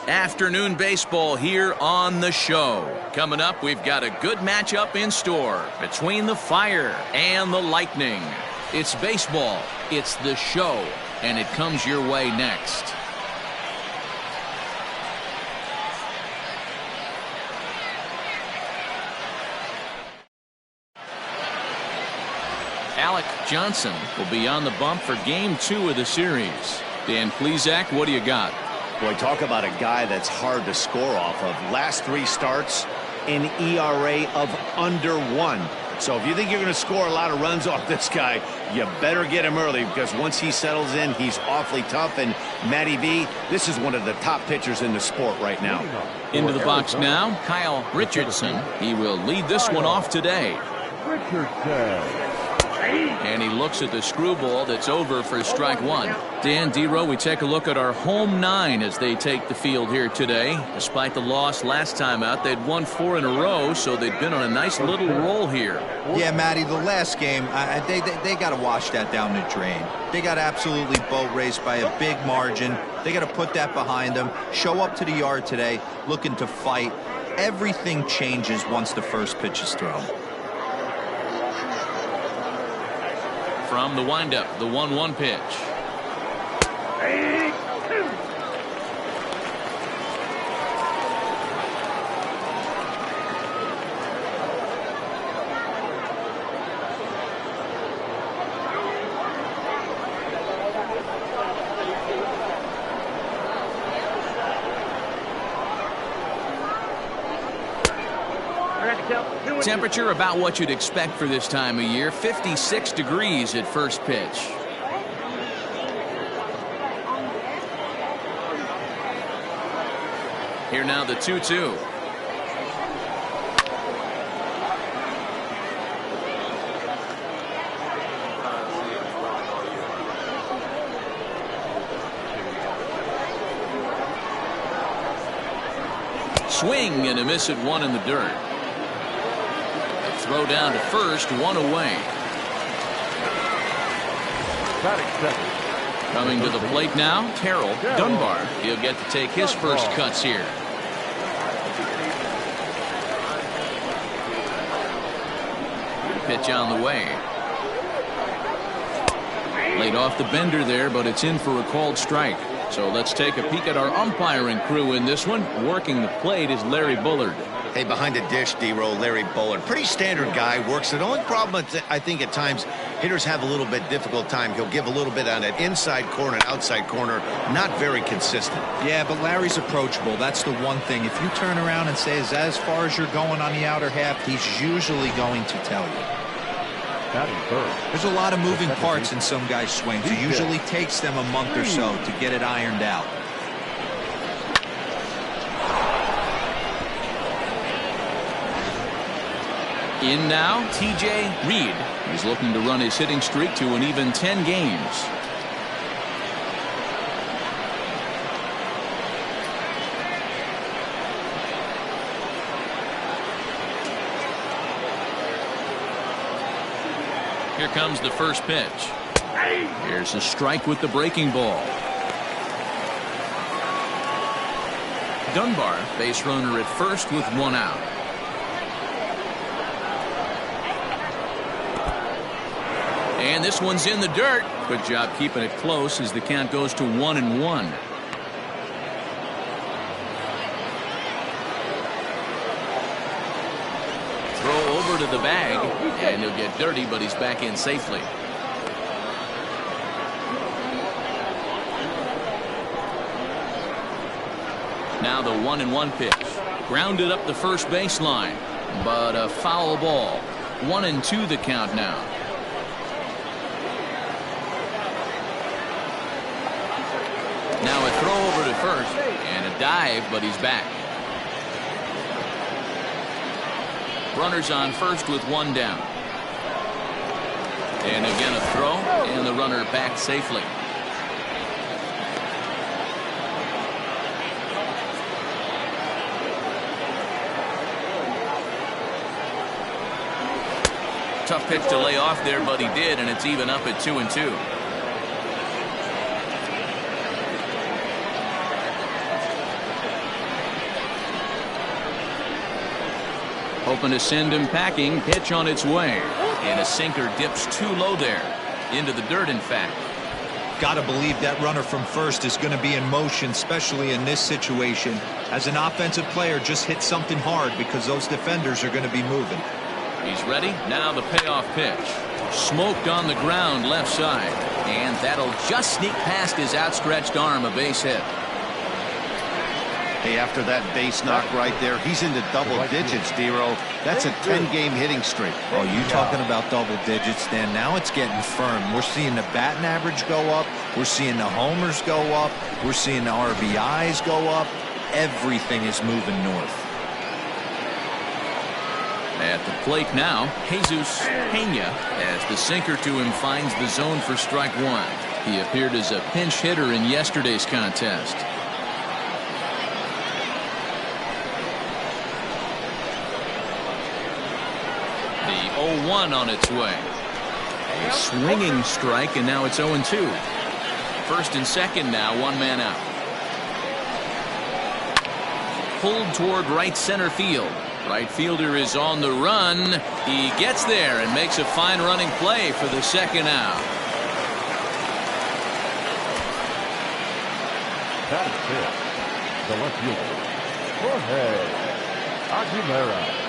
Afternoon baseball here on the show. Coming up, we've got a good matchup in store between the Fire and the Lightning. It's baseball, it's the show, and it comes your way next. Alec Johnson will be on the bump for Game 2 of the series. Dan Plesac, what do you got? Boy, talk about a guy that's hard to score off of. Last 3 starts, an ERA of under 1. So if you think you're going to score a lot of runs off this guy, you better get him early, because once he settles in, he's awfully tough. And Matty V, this is one of the top pitchers in the sport right now. Into the box now, Kyle Richardson. He will lead this one off today. And he looks at the screwball that's over for strike 1. Dan, D-Row, we take a look at our home 9 as they take the field here today. Despite the loss last time out, they'd won 4 in a row, so they've been on a nice little roll here. Yeah, Matty, the last game, they got to wash that down the drain. They got absolutely boat raced by a big margin. They got to put that behind them, show up to the yard today, looking to fight. Everything changes once the first pitch is thrown. From the windup, the 1-1 pitch. Temperature about what you'd expect for this time of year, 56 degrees at first pitch. Here now the 2-2. Swing and a miss at 1 in the dirt. Throw down to first, 1 away. Coming to the plate now, Terrell Dunbar. He'll get to take his first cuts here. Pitch on the way. Laid off the bender there, but it's in for a called strike. So let's take a peek at our umpiring crew in this one. Working the plate is Larry Bullard. Hey, behind the dish, D-Row, Larry Bullard. Pretty standard guy, works it. The only problem, I think, at times, hitters have a little bit difficult time. He'll give a little bit on that inside corner and outside corner. Not very consistent. Yeah, but Larry's approachable. That's the one thing. If you turn around and say, is that as far as you're going on the outer half, he's usually going to tell you. There's a lot of moving parts in some guys' swings. It usually takes them a month or so to get it ironed out. In now, TJ Reed. He's looking to run his hitting streak to an even 10 games. Here comes the first pitch. Here's a strike with the breaking ball. Dunbar, base runner at first with 1 out. And this one's in the dirt. Good job keeping it close as the count goes to 1-1. Throw over to the bag, and he'll get dirty, but he's back in safely. Now the 1-1 pitch. Grounded up the first baseline, but a foul ball. 1-2 the count now. Now a throw over to first and a dive, but he's back. Runners on first with 1 down. And again a throw, and the runner back safely. Tough pitch to lay off there, but he did, and it's even up at 2-2. Hoping to send him packing. Pitch on its way. And a sinker dips too low there. Into the dirt, in fact. Got to believe that runner from first is going to be in motion, especially in this situation. As an offensive player, just hit something hard because those defenders are going to be moving. He's ready. Now the payoff pitch. Smoked on the ground left side. And that'll just sneak past his outstretched arm, a base hit. Hey, after that base knock right there, he's into double digits, D-Row. That's a 10-game hitting streak. Oh, you talking about double digits, Dan? Now it's getting firm. We're seeing the batting average go up. We're seeing the homers go up. We're seeing the RBIs go up. Everything is moving north. At the plate now, Jesus Pena, as the sinker to him finds the zone for strike one. He appeared as a pinch hitter in yesterday's contest. The 0-1 on its way. A swinging strike, and now it's 0-2. First and second now, one man out. Pulled toward right center field. Right fielder is on the run. He gets there and makes a fine running play for the second out. That is it. The left fielder, Jorge Aguilera.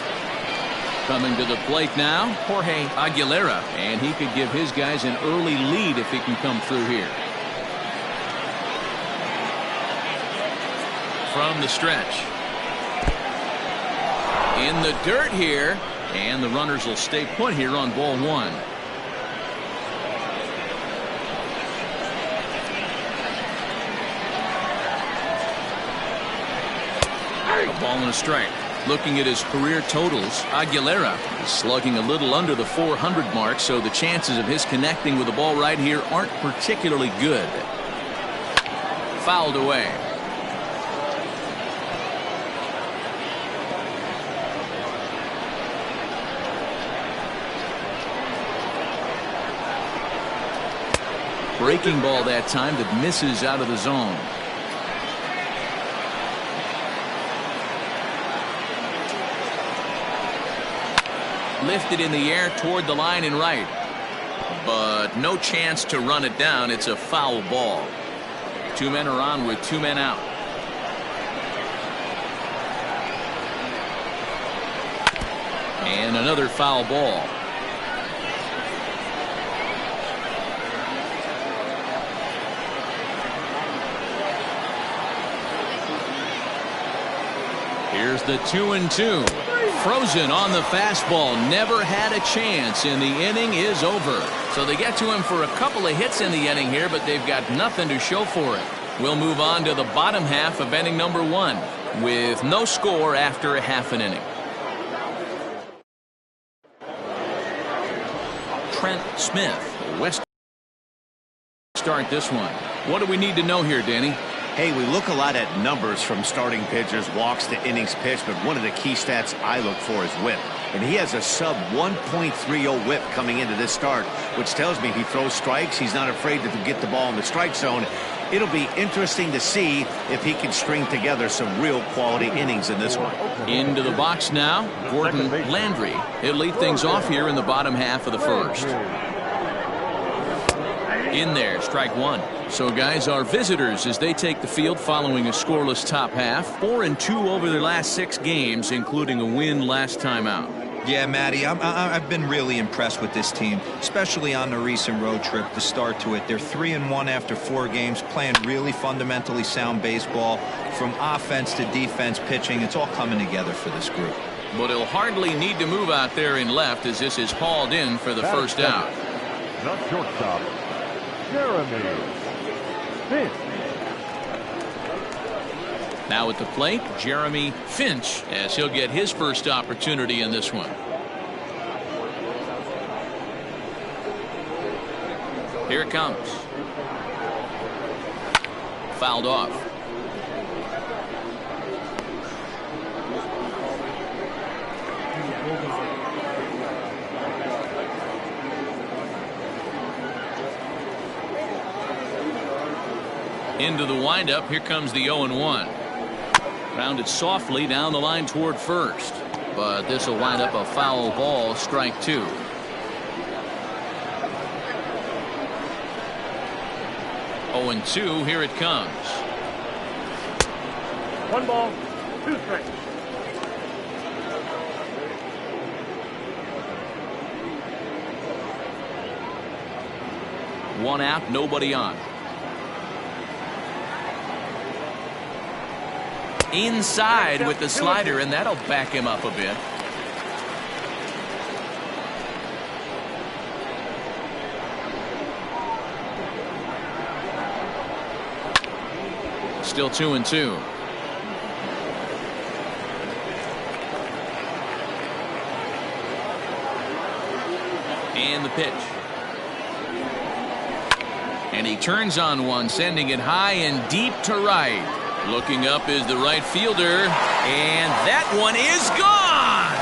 Coming to the plate now, Jorge Aguilera, and he could give his guys an early lead if he can come through here. From the stretch. In the dirt here, and the runners will stay put here on ball one. A ball and a strike. Looking at his career totals, Aguilera is slugging a little under the 400 mark, so the chances of his connecting with the ball right here aren't particularly good. Fouled away. Breaking ball that time that misses out of the zone. Lifted in the air toward the line and right. But no chance to run it down. It's a foul ball. Two men are on with two men out. And another foul ball. Here's the 2-2. Frozen on the fastball. Never had a chance, and the inning is over. So they get to him for a couple of hits in the inning here, but they've got nothing to show for it. We'll move on to the bottom half of inning number one with no score after a half an inning. Trent Smith, West, start this one. What do we need to know here, Danny? Hey, we look a lot at numbers from starting pitchers, walks to innings pitched, but one of the key stats I look for is whip. And he has a sub 1.30 whip coming into this start, which tells me he throws strikes. He's not afraid to get the ball in the strike zone. It'll be interesting to see if he can string together some real quality innings in this one. Into the box now, Gordon Landry. He'll lead things off here in the bottom half of the first. In there, strike one. So, guys, our visitors, as they take the field following a scoreless top half, 4-2 over their last 6 games, including a win last time out. Yeah, Matty, I've been really impressed with this team, especially on the recent road trip to start to it. They're 3-1 after 4 games, playing really fundamentally sound baseball. From offense to defense, pitching, it's all coming together for this group. But he'll hardly need to move out there in left as this is hauled in for the first out. Not shortstop, Jeremy Finch. Now at the plate, Jeremy Finch, as he'll get his first opportunity in this one. Here it comes. Fouled off. Into the windup. Here comes the 0-1. Grounded softly down the line toward first. but this will wind up a foul ball, strike 2. Oh, and 2, here it comes. 1 ball, 2 strikes. One out, nobody on. Inside with the slider, and that'll back him up a bit. Still 2-2. And the pitch. And he turns on one, sending it high and deep to right. Looking up is the right fielder, and that one is gone!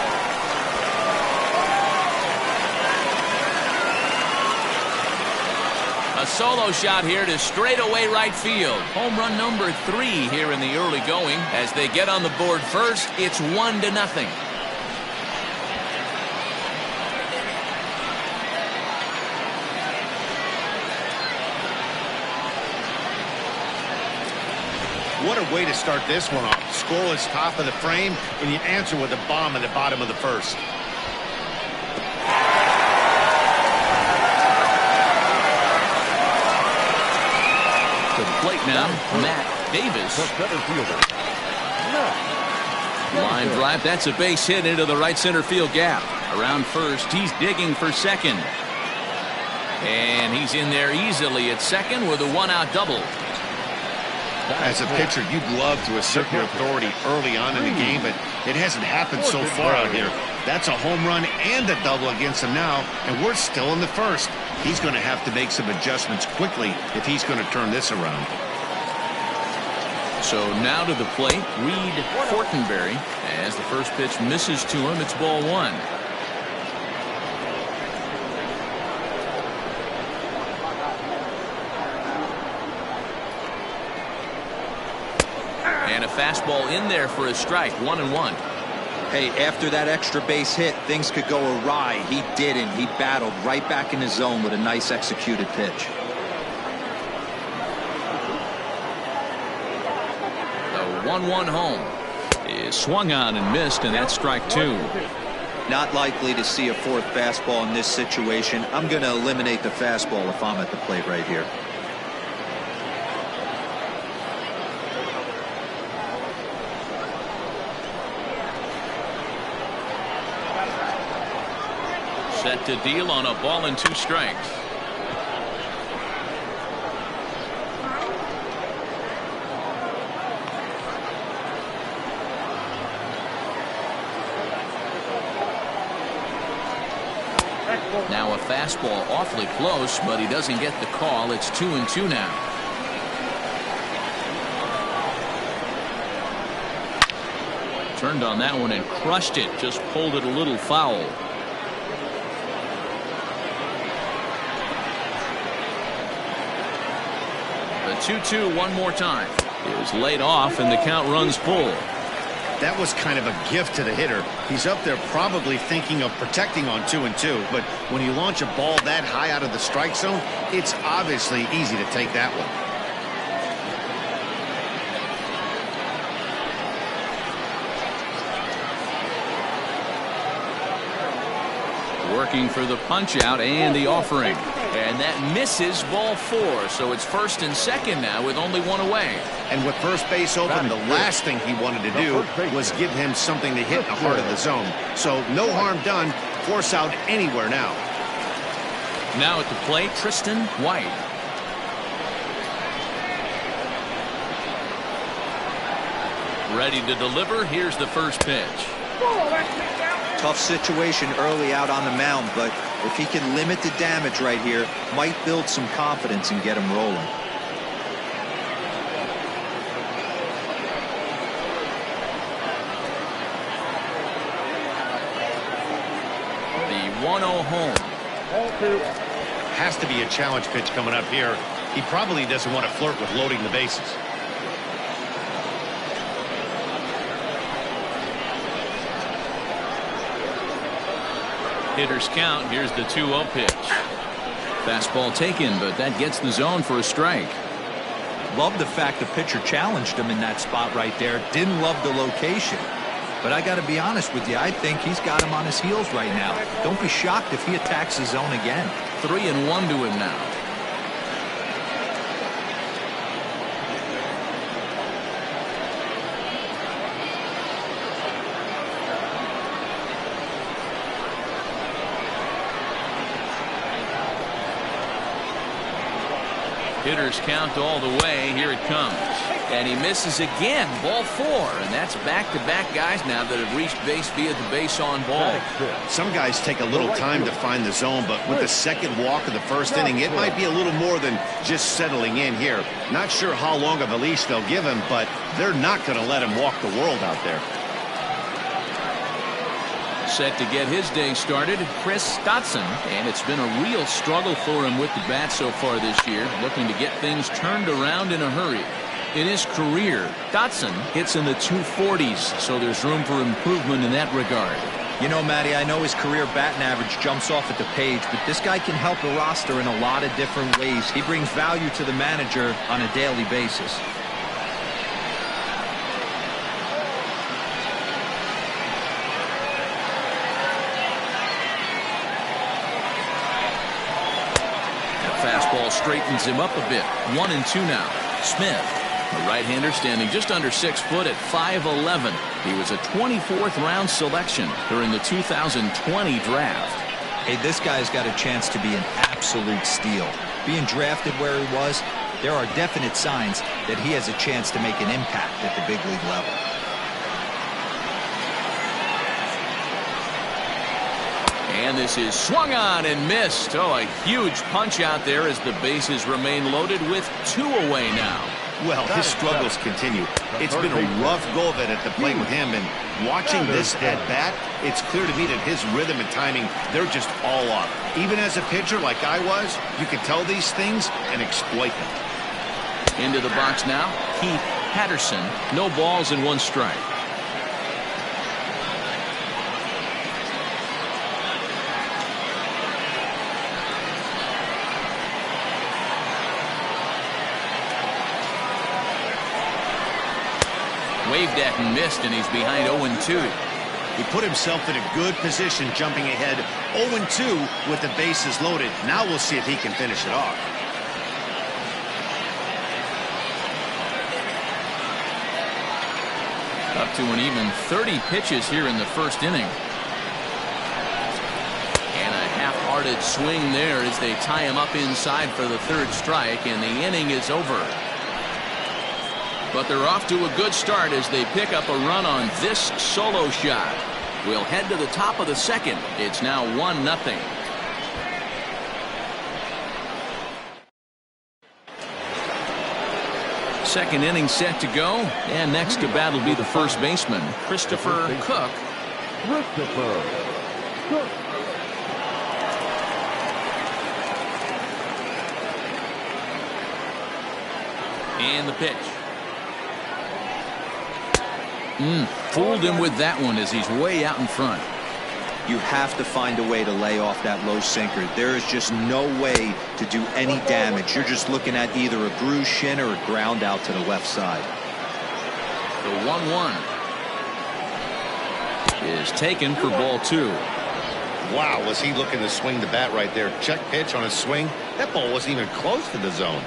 A solo shot here to straightaway right field. Home run number 3 here in the early going. As they get on the board first, it's 1-0. What a way to start this one off. Scoreless top of the frame, and you answer with a bomb at the bottom of the first. To the plate now, Matt Davis. Line drive, that's a base hit into the right center field gap. Around first, he's digging for second. And he's in there easily at second with a 1-out double. As a pitcher, you'd love to assert your authority early on in the game, but it hasn't happened so far out here. That's a home run and a double against him now, and we're still in the first. He's going to have to make some adjustments quickly if he's going to turn this around. So now to the plate, Reed Fortenberry. As the first pitch misses to him, it's ball 1. And a fastball in there for a strike, 1-1. Hey, after that extra base hit, things could go awry. He didn't. He battled right back in his zone with a nice executed pitch. The 1-1 home is swung on and missed, and that's strike 2. Not likely to see a fourth fastball in this situation. I'm going to eliminate the fastball if I'm at the plate right here. Set to deal on a ball and 2 strikes. Now a fastball awfully close, but he doesn't get the call. It's 2-2 now. Turned on that one and crushed it. Just pulled it a little foul. The 2-2 one more time. It was laid off, and the count runs full. That was kind of a gift to the hitter. He's up there probably thinking of protecting on 2-2, but when you launch a ball that high out of the strike zone, it's obviously easy to take that one. Working for the punch out and the offering. And that misses, ball 4. So it's first and second now with only 1 away. And with first base open, the last thing he wanted to do was give him something to hit in the heart of the zone. So no harm done. Force out anywhere now. Now at the plate, Tristan White. Ready to deliver. Here's the first pitch. Tough situation early out on the mound, but if he can limit the damage right here, might build some confidence and get him rolling. The 1-0 home. Has to be a challenge pitch coming up here. He probably doesn't want to flirt with loading the bases. Hitter's count. Here's the 2-0 pitch. Fastball taken, but that gets the zone for a strike. Love the fact the pitcher challenged him in that spot right there. Didn't love the location. But I got to be honest with you, I think he's got him on his heels right now. Don't be shocked if he attacks the zone again. 3-1 to him now. Hitter's count all the way. Here it comes. And he misses again. Ball 4. And that's back-to-back guys now that have reached base via the base on ball. Some guys take a little time to find the zone, but with the second walk of the first inning, it might be a little more than just settling in here. Not sure how long of a leash they'll give him, but they're not going to let him walk the world out there. Set to get his day started, Chris Dotson, and it's been a real struggle for him with the bat so far this year, looking to get things turned around in a hurry. In his career, Dotson hits in the 240s, so there's room for improvement in that regard. You know, Matty, I know his career batting average jumps off at the page, but this guy can help a roster in a lot of different ways. He brings value to the manager on a daily basis. Fastball straightens him up a bit. 1-2 now. Smith, the right-hander, standing just under 6 foot at 5'11". He was a 24th round selection during the 2020 draft. Hey, this guy's got a chance to be an absolute steal. Being drafted where he was, there are definite signs that he has a chance to make an impact at the big league level. And this is swung on and missed. Oh, a huge punch out there as the bases remain loaded with 2 away now. Well, his struggles continue. It's been a rough go of it at the plate with him, and watching this at bat, it's clear to me that his rhythm and timing, they're just all off. Even as a pitcher like I was, you can tell these things and exploit them. Into the box now, Keith Patterson. No balls and 1 strike. Waved at and missed, and he's behind 0-2. He put himself in a good position jumping ahead 0-2 with the bases loaded. Now we'll see if he can finish it off. Up to an even 30 pitches here in the first inning. And a half-hearted swing there as they tie him up inside for the 3rd strike, and the inning is over. But they're off to a good start as they pick up a run on this solo shot. We'll head to the top of the 2nd. It's now 1-0. Second inning set to go, and next to bat will be the first baseman, Christopher Cook. And the pitch. Fooled him with that one as he's way out in front. You have to find a way to lay off that low sinker. There is just no way to do any damage. You're just looking at either a bruised shin or a ground out to the left side. The 1-1 is taken for ball 2. Wow, was he looking to swing the bat right there. Check pitch on a swing. That ball wasn't even close to the zone.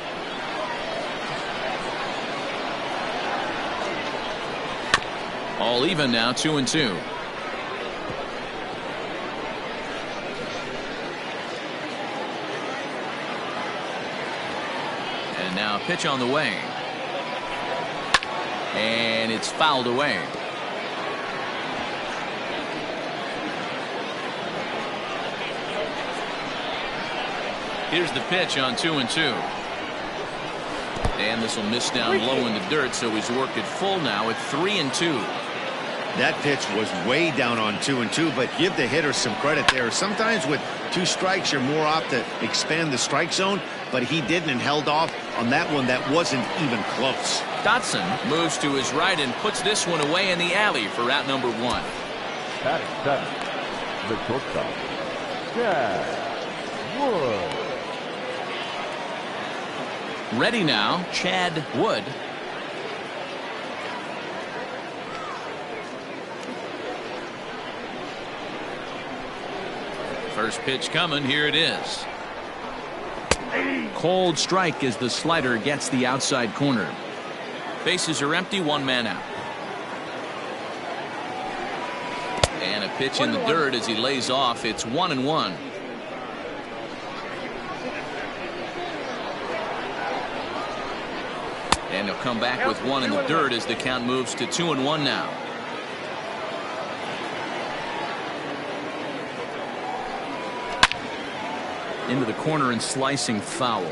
All even now, 2-2. And now pitch on the way. And it's fouled away. Here's the pitch on 2-2. And this will miss down low in the dirt, so he's worked it full now at 3-2. That pitch was way down on 2-2, but give the hitter some credit there. Sometimes with 2 strikes, you're more apt to expand the strike zone, but he didn't and held off on that one that wasn't even close. Dotson moves to his right and puts this one away in the alley for out number 1. Batting 7, the shortstop, Ready now, Chad Wood. First pitch coming. Here it is. Cold strike as the slider gets the outside corner. Bases are empty, one man out. And a pitch in the dirt as he lays off. It's 1-1. And he'll come back with one in the dirt as the count moves to 2-1 now. Into the corner and slicing foul.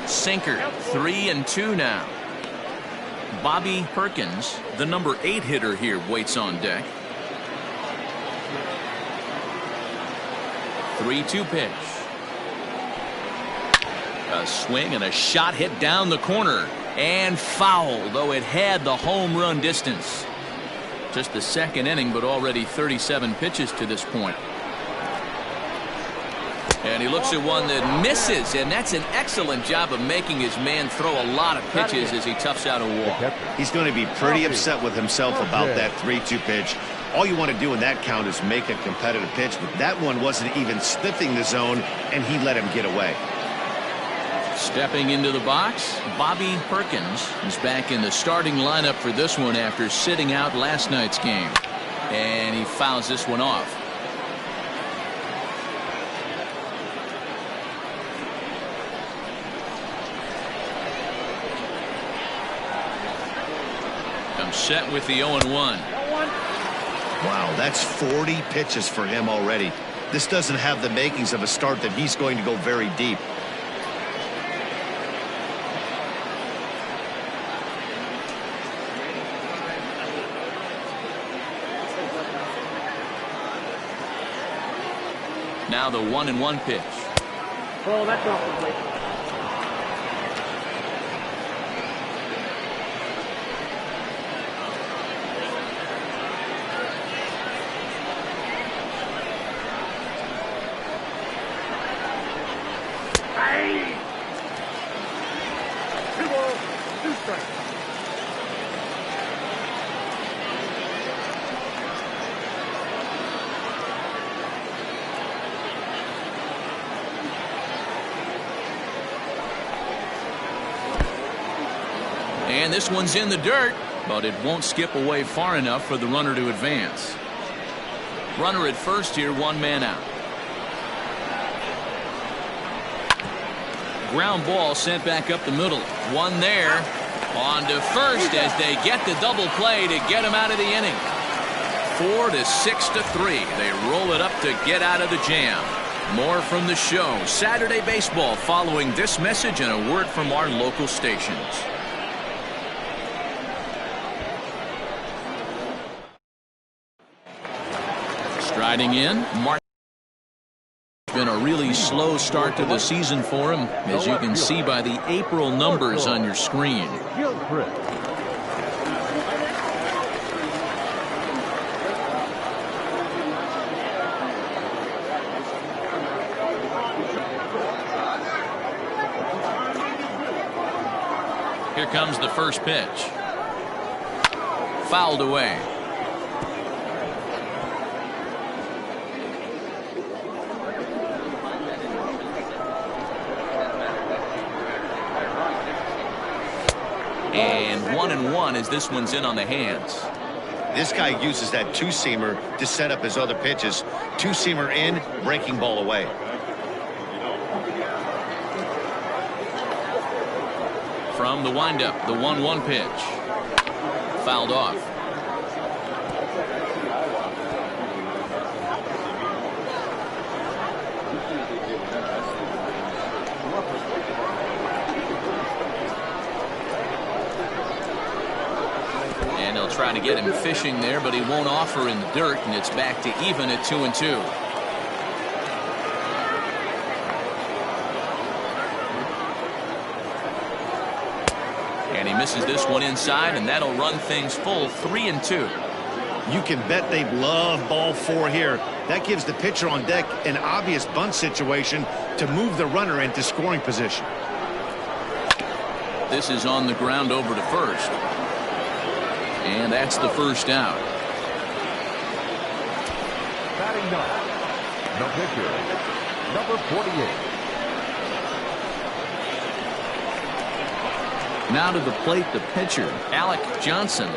Sinker, 3-2 now. Bobby Perkins, the number 8 hitter here, waits on deck. 3-2 pitch. A swing and a shot hit down the corner and foul, though it had the home run distance. Just the second inning, but already 37 pitches to this point. And he looks at one that misses, and that's an excellent job of making his man throw a lot of pitches as he toughs out a wall. He's going to be pretty upset with himself about that 3-2 pitch. All you want to do in that count is make a competitive pitch, but that one wasn't even sniffing the zone, and he let him get away. Stepping into the box, Bobby Perkins is back in the starting lineup for this one after sitting out last night's game. And he fouls this one off. Comes set with the 0-1. Wow, that's 40 pitches for him already. This doesn't have the makings of a start that he's going to go very deep. Now the 1-1 pitch. Oh, that's off the plate. Hey! 2 balls, 2 strikes. And this one's in the dirt, but it won't skip away far enough for the runner to advance. Runner at first here, one man out. Ground ball sent back up the middle. One there. On to first as they get the double play to get him out of the inning. 4 to 6 to 3. They roll it up to get out of the jam. More from the show. Saturday Baseball following this message and a word from our local stations. Striding in, Mark. Been a really slow start to the season for him, as you can see by the April numbers on your screen. Here comes the first pitch. Fouled away. And 1-1 as this one's in on the hands. This guy uses that two-seamer to set up his other pitches. Two-seamer in, breaking ball away. From the windup, the 1-1 pitch. Fouled off. And they'll try to get him fishing there, but he won't offer in the dirt, and it's back to even at 2-2. misses this one inside, and that'll run things full 3-2. You can bet they love ball 4 here. That gives the pitcher on deck an obvious bunt situation to move the runner into scoring position. This is on the ground over to first. And that's the first out. Batting ninth, the pitcher, number 48. Now to the plate, the pitcher, Alec Johnson.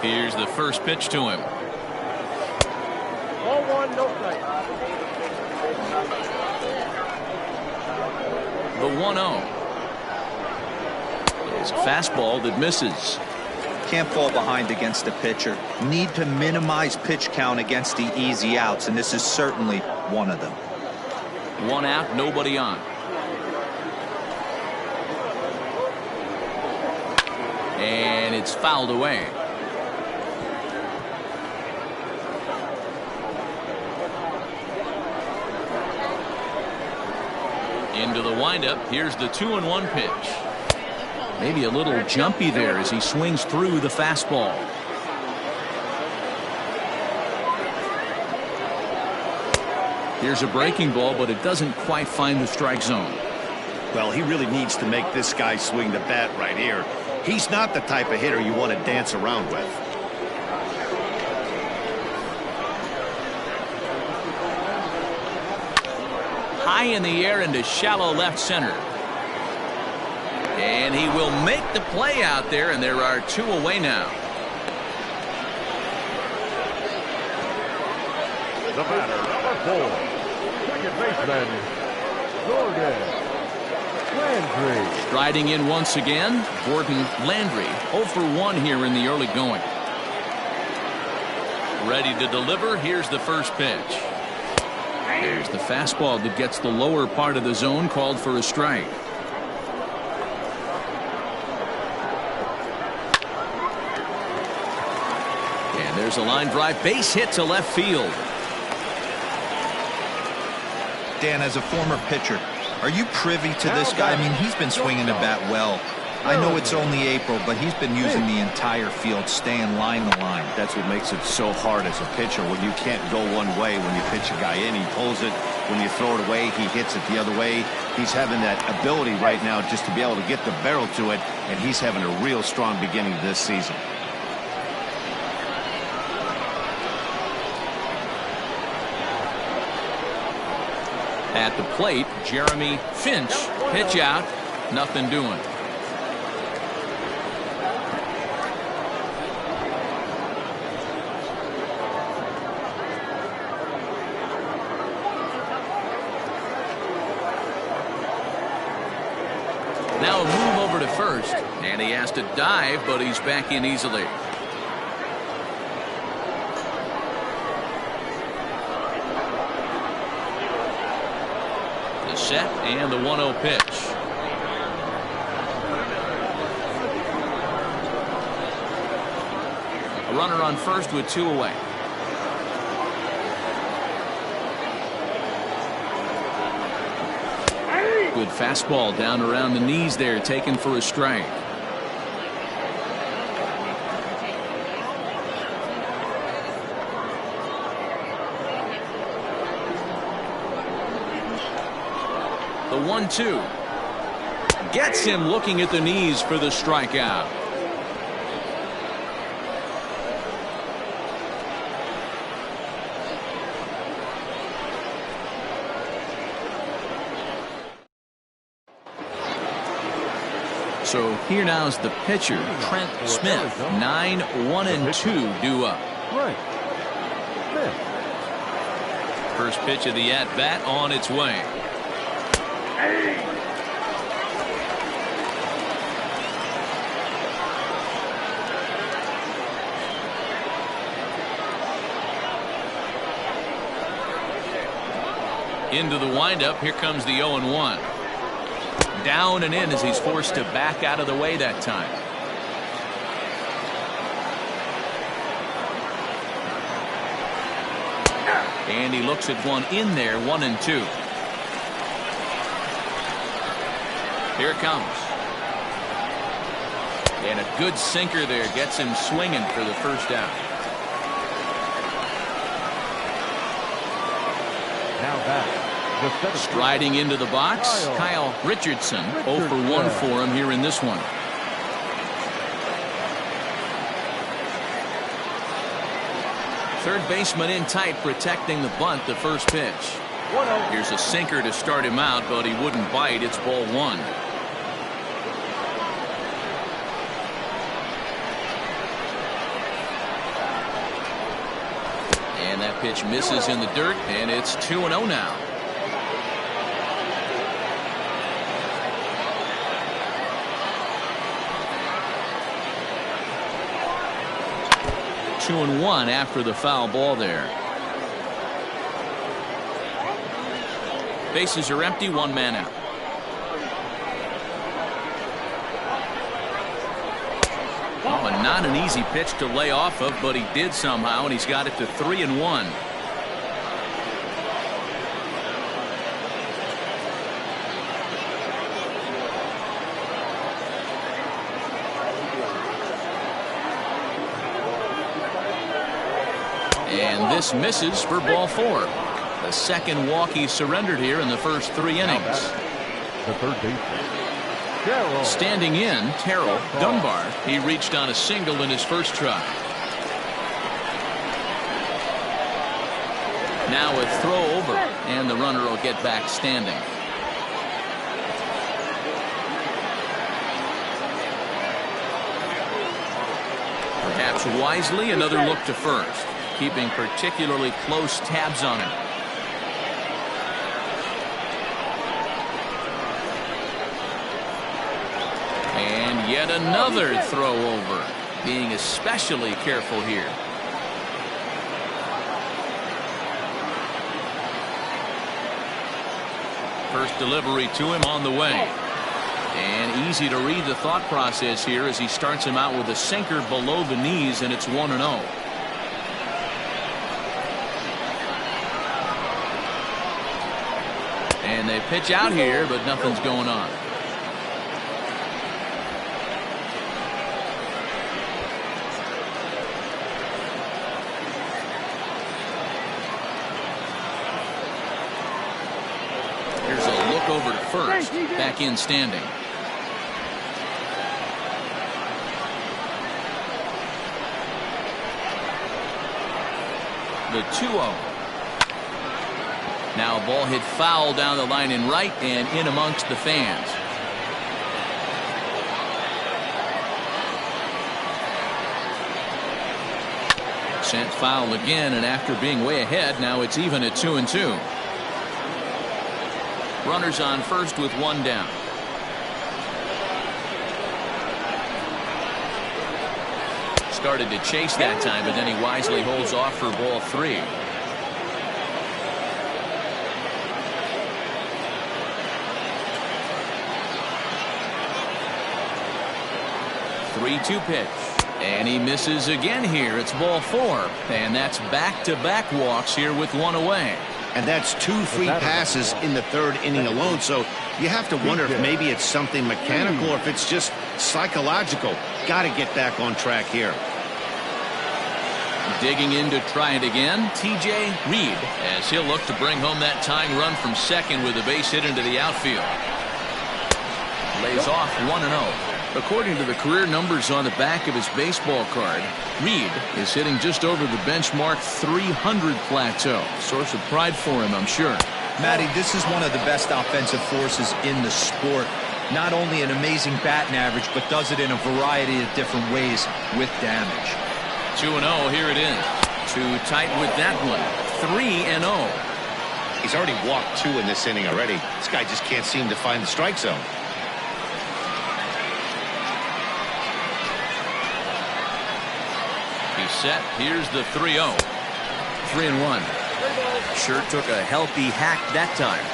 Here's the first pitch to him. 0-1, no strike. The 1-0. It's a fastball that misses. Can't fall behind against the pitcher. Need to minimize pitch count against the easy outs, and this is certainly one of them. 1 out, nobody on. And it's fouled away. Into the windup. Here's the 2-1 pitch. Maybe a little jumpy there as he swings through the fastball. Here's a breaking ball, but it doesn't quite find the strike zone. Well, he really needs to make this guy swing the bat right here. He's not the type of hitter you want to dance around with. High in the air into shallow left center. And he will make the play out there, and there are 2 away now. The batter, number 4, second baseman, Gordon Landry. Striding in once again, Gordon Landry, 0 for 1 here in the early going. Ready to deliver. Here's the first pitch. There's the fastball that gets the lower part of the zone, called for a strike. And there's a line drive, base hit to left field. Dan, as a former pitcher, are you privy to this guy? I mean, he's been swinging the bat well. I know it's only April, but he's been using the entire field, staying line to line. That's what makes it so hard as a pitcher when you can't go one way. When you pitch a guy in, he pulls it. When you throw it away, he hits it the other way. He's having that ability right now just to be able to get the barrel to it, and he's having a real strong beginning this season. At the plate, Jeremy Finch. Pitch out, nothing doing. Now a move over to first, and he has to dive, but he's back in easily. The set and the 1-0 pitch. A runner on first with 2 away. Good fastball down around the knees there, taken for a strike. The 1-2 gets him looking at the knees for the strikeout. So here now is the pitcher, Trent Smith. 9-1-2 due up. Right. Smith. First pitch of the at-bat on its way. Into the windup. Here comes the 0-1. Down and in as he's forced to back out of the way that time. And he looks at one in there, 1-2. Here it comes. And a good sinker there gets him swinging for the first out. Now back. Striding into the box, Kyle Richardson. 0 for 1 for him here in this one. Third baseman in tight, protecting the bunt, the first pitch. Here's a sinker to start him out, but he wouldn't bite. It's ball 1. And that pitch misses in the dirt, and it's 2-0 now. Two and 1 after the foul ball there. Bases are empty, 1 man out. Oh, and not an easy pitch to lay off of, but he did somehow, and he's got it to 3-1. And this misses for ball 4. The second walk he surrendered here in the first 3 innings. The third baseman. Standing in, Terrell Dunbar. He reached on a single in his first try. Now a throw over, and the runner will get back standing. Perhaps wisely, another look to first, keeping particularly close tabs on him. And yet another throw over, being especially careful here. First delivery to him on the way. And easy to read the thought process here as he starts him out with a sinker below the knees, and it's 1-0. And they pitch out here, but nothing's going on. Here's a look over to first. Back in standing. The 2-0. Now a ball hit foul down the line in right and in amongst the fans. Sent foul again, and after being way ahead, now it's even at 2-2. Runners on first with 1 down. Started to chase that time, but then he wisely holds off for ball 3. Three-two pitch, and he misses again here. It's ball 4, and that's back-to-back walks here with 1 away. And that's 2 free passes in the 3rd inning alone. So you have to wonder if maybe it's something mechanical or if it's just psychological. Got to get back on track here. Digging in to try it again, T.J. Reed, as he'll look to bring home that tying run from second with a base hit into the outfield. Lays off 1-0. According to the career numbers on the back of his baseball card, Reed is hitting just over the benchmark 300 plateau. Source of pride for him, I'm sure. Matty, this is one of the best offensive forces in the sport. Not only an amazing batting average, but does it in a variety of different ways with damage. 2-0, here it is. Too tight with that one. 3-0. He's already walked 2 in this inning already. This guy just can't seem to find the strike zone. He's set. Here's the 3-0. 3-1. Sure took a healthy hack that time.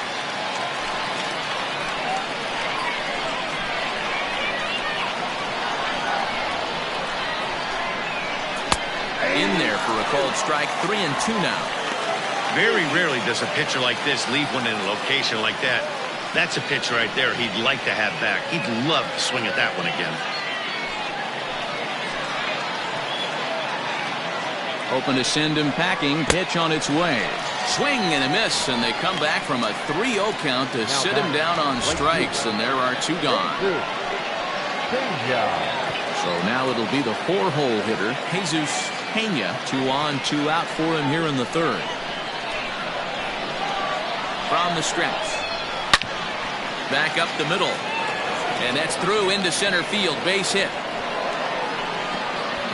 In there for a called strike. 3-2 now. Very rarely does a pitcher like this leave one in a location like that. That's a pitch right there he'd like to have back. He'd love to swing at that one again. Open to send him packing. Pitch on its way. Swing and a miss, and they come back from a 3-0 count to sit him down on strikes, and there are 2 gone. So now it'll be the 4-hole hitter, Jesus Pena. 2 on, 2 out for him here in the 3rd. From the stretch. Back up the middle. And that's through into center field. Base hit.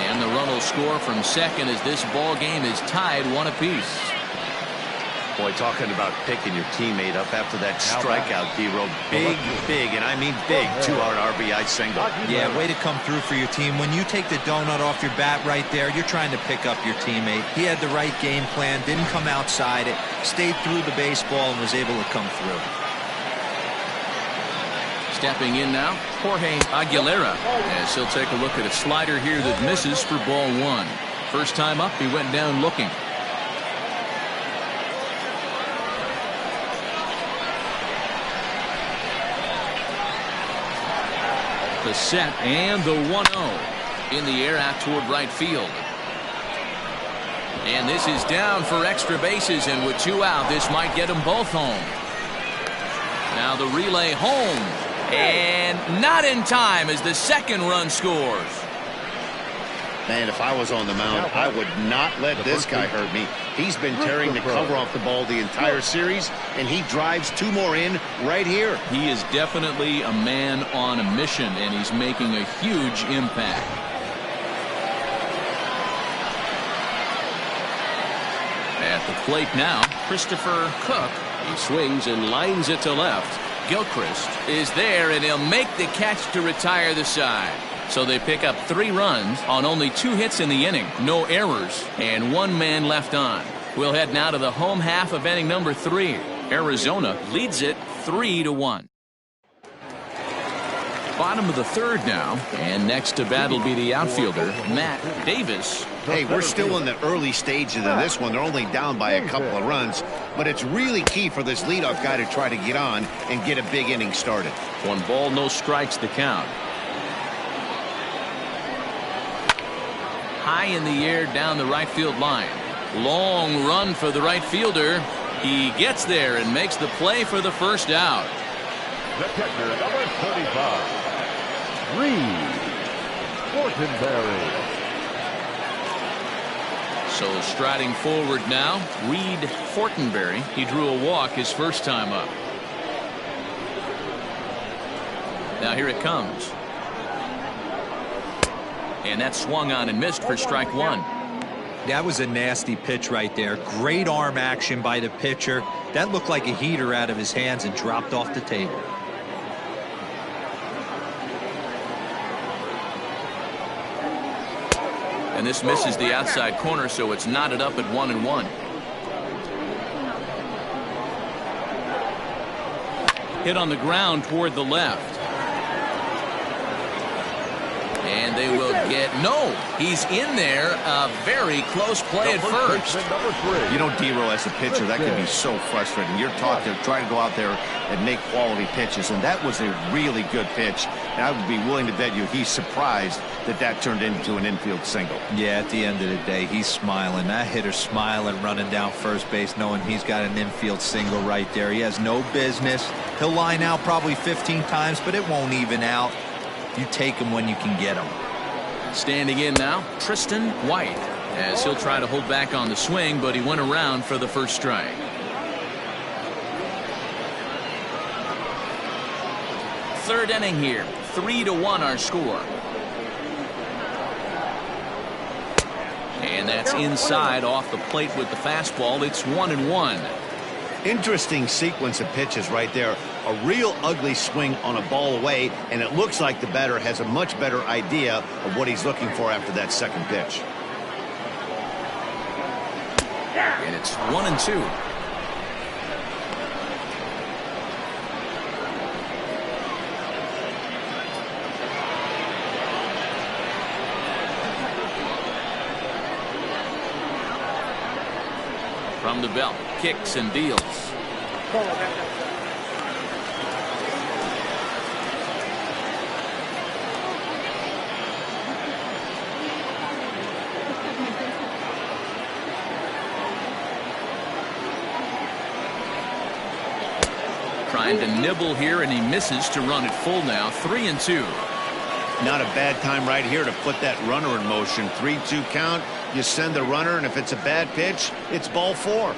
And the run will score from second as this ball game is tied 1 apiece. Boy, talking about picking your teammate up after that strikeout, D-Row. Big, and I mean big 2-out RBI single. Yeah, way to come through for your team. When you take the donut off your bat right there, you're trying to pick up your teammate. He had the right game plan, didn't come outside it, stayed through the baseball, and was able to come through. Stepping in now, Jorge Aguilera, as he'll take a look at a slider here that misses for ball 1. First time up, he went down looking. The set and the 1-0 in the air out toward right field. And this is down for extra bases, and with 2 out, this might get them both home. Now the relay home, and not in time as the 2nd run scores. Man, if I was on the mound, I would not let this guy hurt me. He's been tearing the cover off the ball the entire series, and he drives 2 more in right here. He is definitely a man on a mission, and he's making a huge impact. At the plate now, Christopher Cook. He swings and lines it to left. Gilchrist is there, and he'll make the catch to retire the side. So they pick up 3 runs on only 2 hits in the inning, no errors, and 1 man left on. We'll head now to the home half of inning number 3. Arizona leads it 3-1. Bottom of the 3rd now, and next to bat will be the outfielder, Matt Davis. Hey, we're still in the early stages of this one. They're only down by a couple of runs, but it's really key for this leadoff guy to try to get on and get a big inning started. 1 ball, no strikes the count. High in the air down the right field line. Long run for the right fielder. He gets there and makes the play for the first out. The catcher, number 35, Reed Fortenberry. So striding forward now, Reed Fortenberry. He drew a walk his first time up. Now here it comes. And that swung on and missed for strike 1. That was a nasty pitch right there. Great arm action by the pitcher. That looked like a heater out of his hands and dropped off the table. And this misses the outside corner, so it's knotted up at 1-1. Hit on the ground toward the left. And they will get, no, he's in there. A very close play at first. You know, D-Row, as a pitcher, that can be so frustrating. You're taught to try to go out there and make quality pitches, and that was a really good pitch. And I would be willing to bet you he's surprised that that turned into an infield single. Yeah, at the end of the day, he's smiling. That hitter's smiling, running down first base, knowing he's got an infield single right there. He has no business. He'll line out probably 15 times, but it won't even out. You take him when you can get him. Standing in now, Tristan White, as he'll try to hold back on the swing, but he went around for the first strike. Third inning here, 3-1 our score. And that's inside off the plate with the fastball. It's 1-1. Interesting sequence of pitches right there. A real ugly swing on a ball away, and it looks like the batter has a much better idea of what he's looking for after that second pitch. And it's 1-2. From the belt, kicks and deals. Trying to nibble here, and he misses to run it full now. 3-2. Not a bad time right here to put that runner in motion. 3-2 count. You send the runner, and if it's a bad pitch, it's ball 4.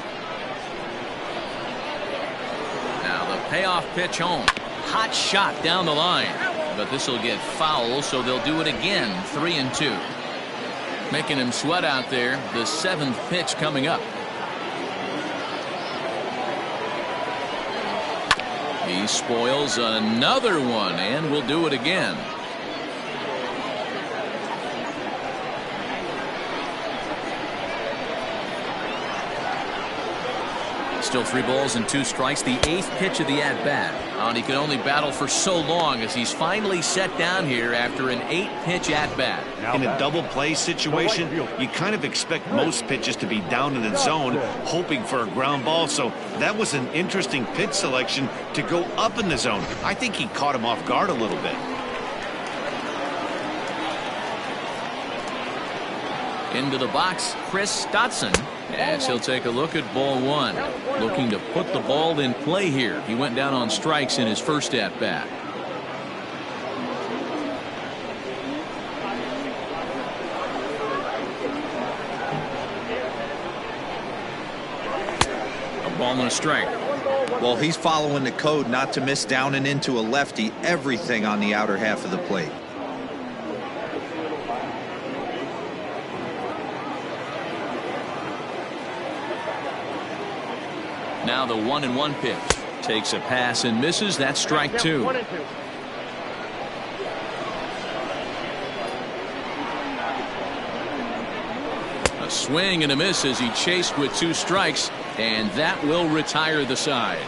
Now the payoff pitch home. Hot shot down the line. But this will get foul, so they'll do it again. 3-2. Making him sweat out there. The 7th pitch coming up. He spoils another one, and will do it again. Still 3 balls and 2 strikes. The 8th pitch of the at-bat. And he can only battle for so long as he's finally set down here after an 8-pitch at-bat. In a double play situation, you kind of expect most pitches to be down in the zone, hoping for a ground ball. So that was an interesting pitch selection to go up in the zone. I think he caught him off guard a little bit. Into the box, Chris Stotson, as he'll take a look at ball 1. Looking to put the ball in play here. He went down on strikes in his first at-bat. A ball and a strike. Well, he's following the code not to miss down and into a lefty. Everything on the outer half of the plate. Now the 1-1 pitch. Takes a pass and misses. That's strike 2. A swing and a miss as he chased with 2 strikes, and that will retire the side.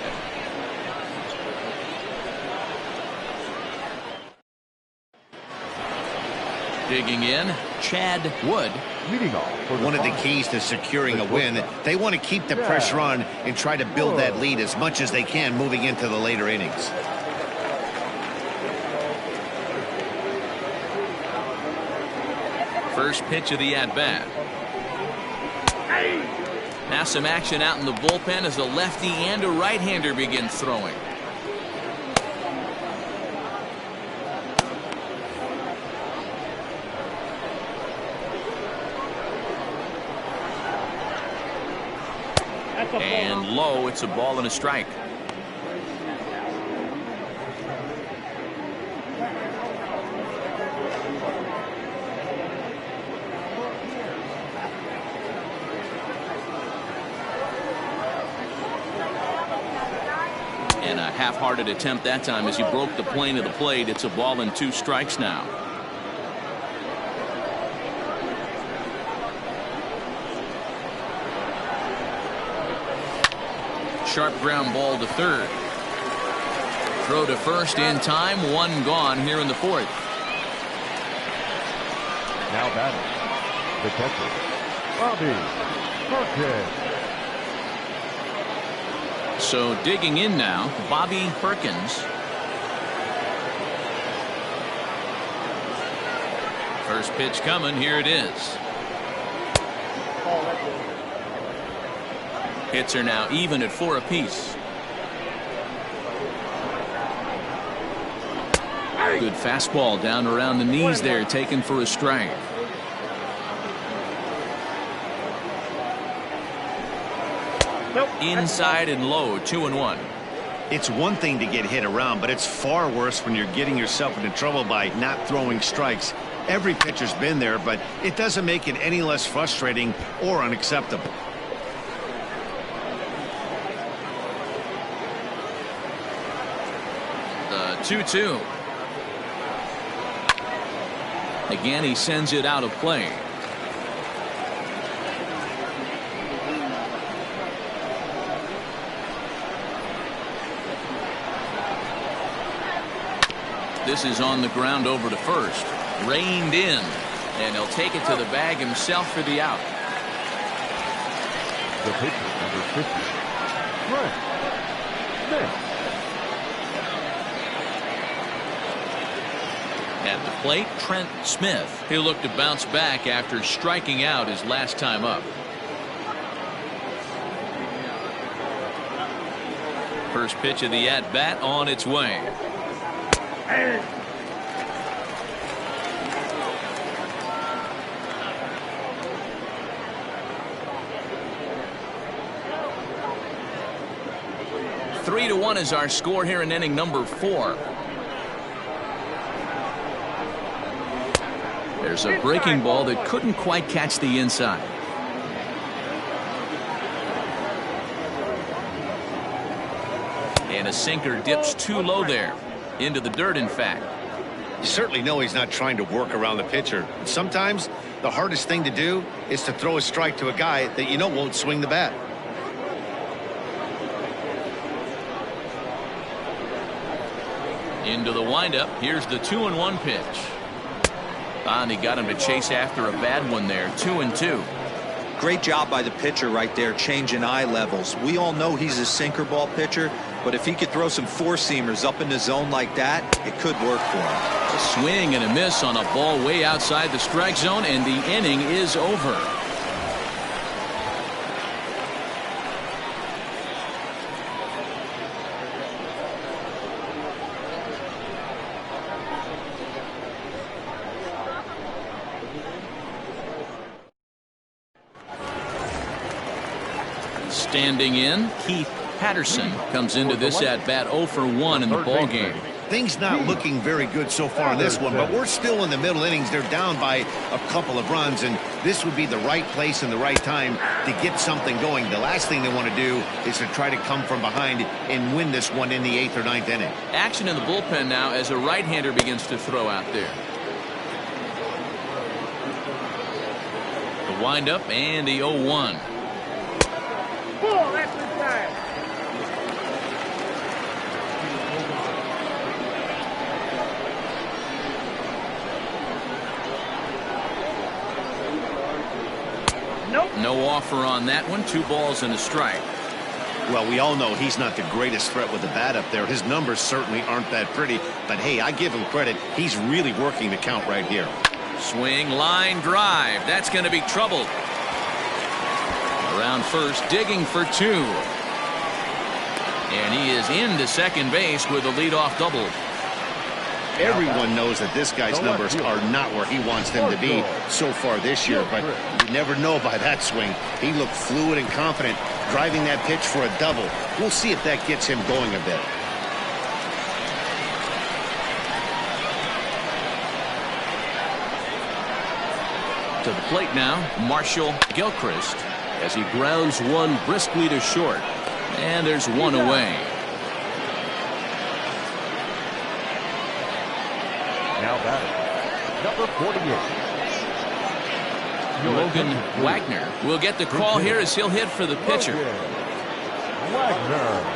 Digging in, Chad Wood. Leading off for the One of the Padres. keys to securing a win, they want to keep the pressure on and try to build that lead as much as they can moving into the later innings. First pitch of the at-bat. Now some action out in the bullpen as a lefty and a right-hander begin throwing. And low, it's a ball and a strike. And a half-hearted attempt that time as he broke the plane of the plate. It's a ball and 2 strikes now. Sharp ground ball to third. Throw to first in time. 1 gone here in the 4th. Now batting, the catcher, Bobby Perkins. So digging in now, Bobby Perkins. First pitch coming. Here it is. Hits are now even at 4 apiece. Good fastball down around the knees there, taken for a strike. Inside and low, 2-1. It's one thing to get hit around, but it's far worse when you're getting yourself into trouble by not throwing strikes. Every pitcher's been there, but it doesn't make it any less frustrating or unacceptable. The 2-2. Again, he sends it out of play. This is on the ground over to first. Reined in. And he'll take it to the bag himself for the out. The pitcher, number 50, Trent Smith. At the plate, Trent Smith. He'll look to bounce back after striking out his last time up. First pitch of the at-bat on its way. Hey. Three to 1 is our score here in inning number 4. There's a breaking ball that couldn't quite catch the inside. And a sinker dips too low there. Into the dirt, in fact. You certainly know he's not trying to work around the pitcher. Sometimes the hardest thing to do is to throw a strike to a guy that you know won't swing the bat. Into the windup. Here's the 2-1 pitch. And he got him to chase after a bad one there. 2-2. Great job by the pitcher right there, changing eye levels. We all know he's a sinker ball pitcher, but if he could throw some four-seamers up in the zone like that, it could work for him. A swing and a miss on a ball way outside the strike zone, and the inning is over. Standing in, Keith Patterson comes into this at-bat 0 for 1 in the ball game. Things not looking very good so far in this one, but we're still in the middle innings. They're down by a couple of runs, and this would be the right place and the right time to get something going. The last thing they want to do is to try to come from behind and win this one in the 8th or 9th inning. Action in the bullpen now as a right-hander begins to throw out there. The windup and the 0-1. Pull, that's inside. Nope. No offer on that one. 2 balls and a strike. Well, we all know he's not the greatest threat with the bat up there. His numbers certainly aren't that pretty, but hey, I give him credit. He's really working the count right here. Swing, line drive. That's going to be trouble. Around first, digging for 2. And he is into second base with a leadoff double. Everyone knows that this guy's numbers are not where he wants them to be so far this year, but you never know by that swing. He looked fluid and confident, driving that pitch for a double. We'll see if that gets him going a bit. To the plate now, Marshall Gilchrist, as he grounds one briskly to short. And there's one away. Now batting, number 48. Logan Wagner will get the call here as he'll hit for the pitcher. Wagner.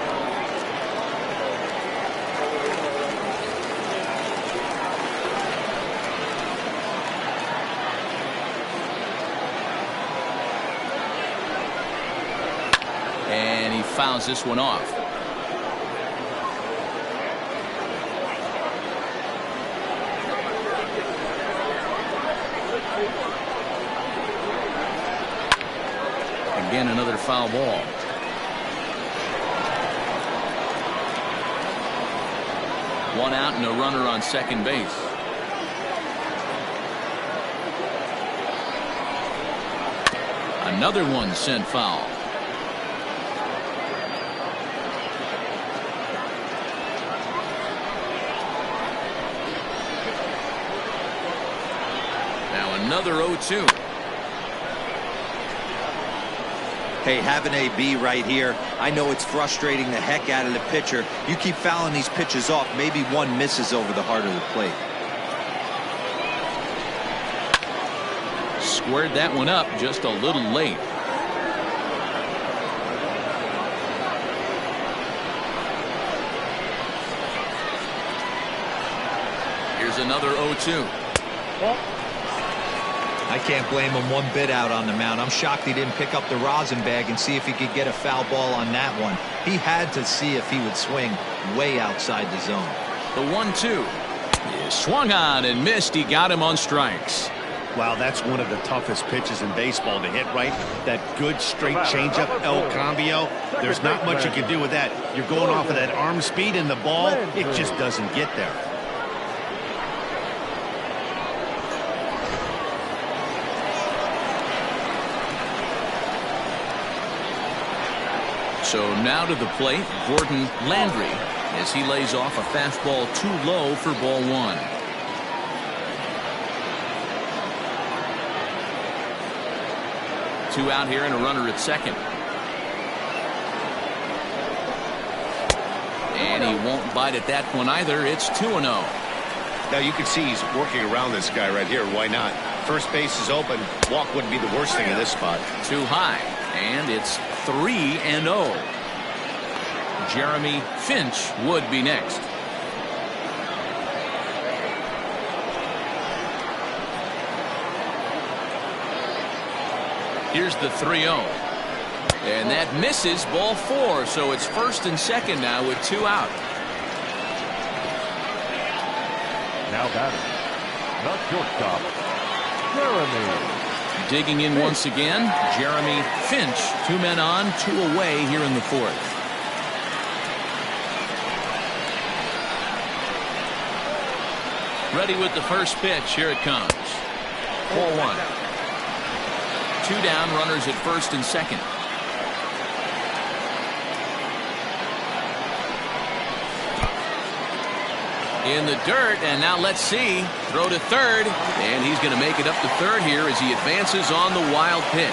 And he fouls this one off. Again, another foul ball. One out and a runner on second base. Another one sent foul. Another 0-2. Hey, have an AB right here. I know it's frustrating the heck out of the pitcher. You keep fouling these pitches off, maybe one misses over the heart of the plate. Squared that one up just a little late. Here's another 0-2. I can't blame him one bit out on the mound. I'm shocked he didn't pick up the rosin bag and see if he could get a foul ball on that one. He had to see if he would swing way outside the zone. The 1-2 is swung on and missed. He got him on strikes. Wow, that's one of the toughest pitches in baseball to hit right. That good straight changeup, El Cambio. There's not much you can do with that. You're going off of that arm speed, and the ball, it just doesn't get there. So now to the plate, Gordon Landry, as he lays off a fastball too low for ball one. Two out here and a runner at second. And he won't bite at that one either. It's 2-0. Now you can see he's working around this guy right here. Why not? First base is open. Walk wouldn't be the worst thing in this spot. Too high. And it's 3-0. Jeremy Finch would be next. Here's the 3-0. And that misses, ball four. So it's first and second now with two out. Now batting, the shortstop, Jeremy. Digging in once again, Jeremy Finch. Two men on, two away here in the fourth. Ready with the first pitch. Here it comes. 4-1. Two down, runners at first and second. In the dirt, and now let's see. Throw to third, and he's going to make it up to third here as he advances on the wild pitch.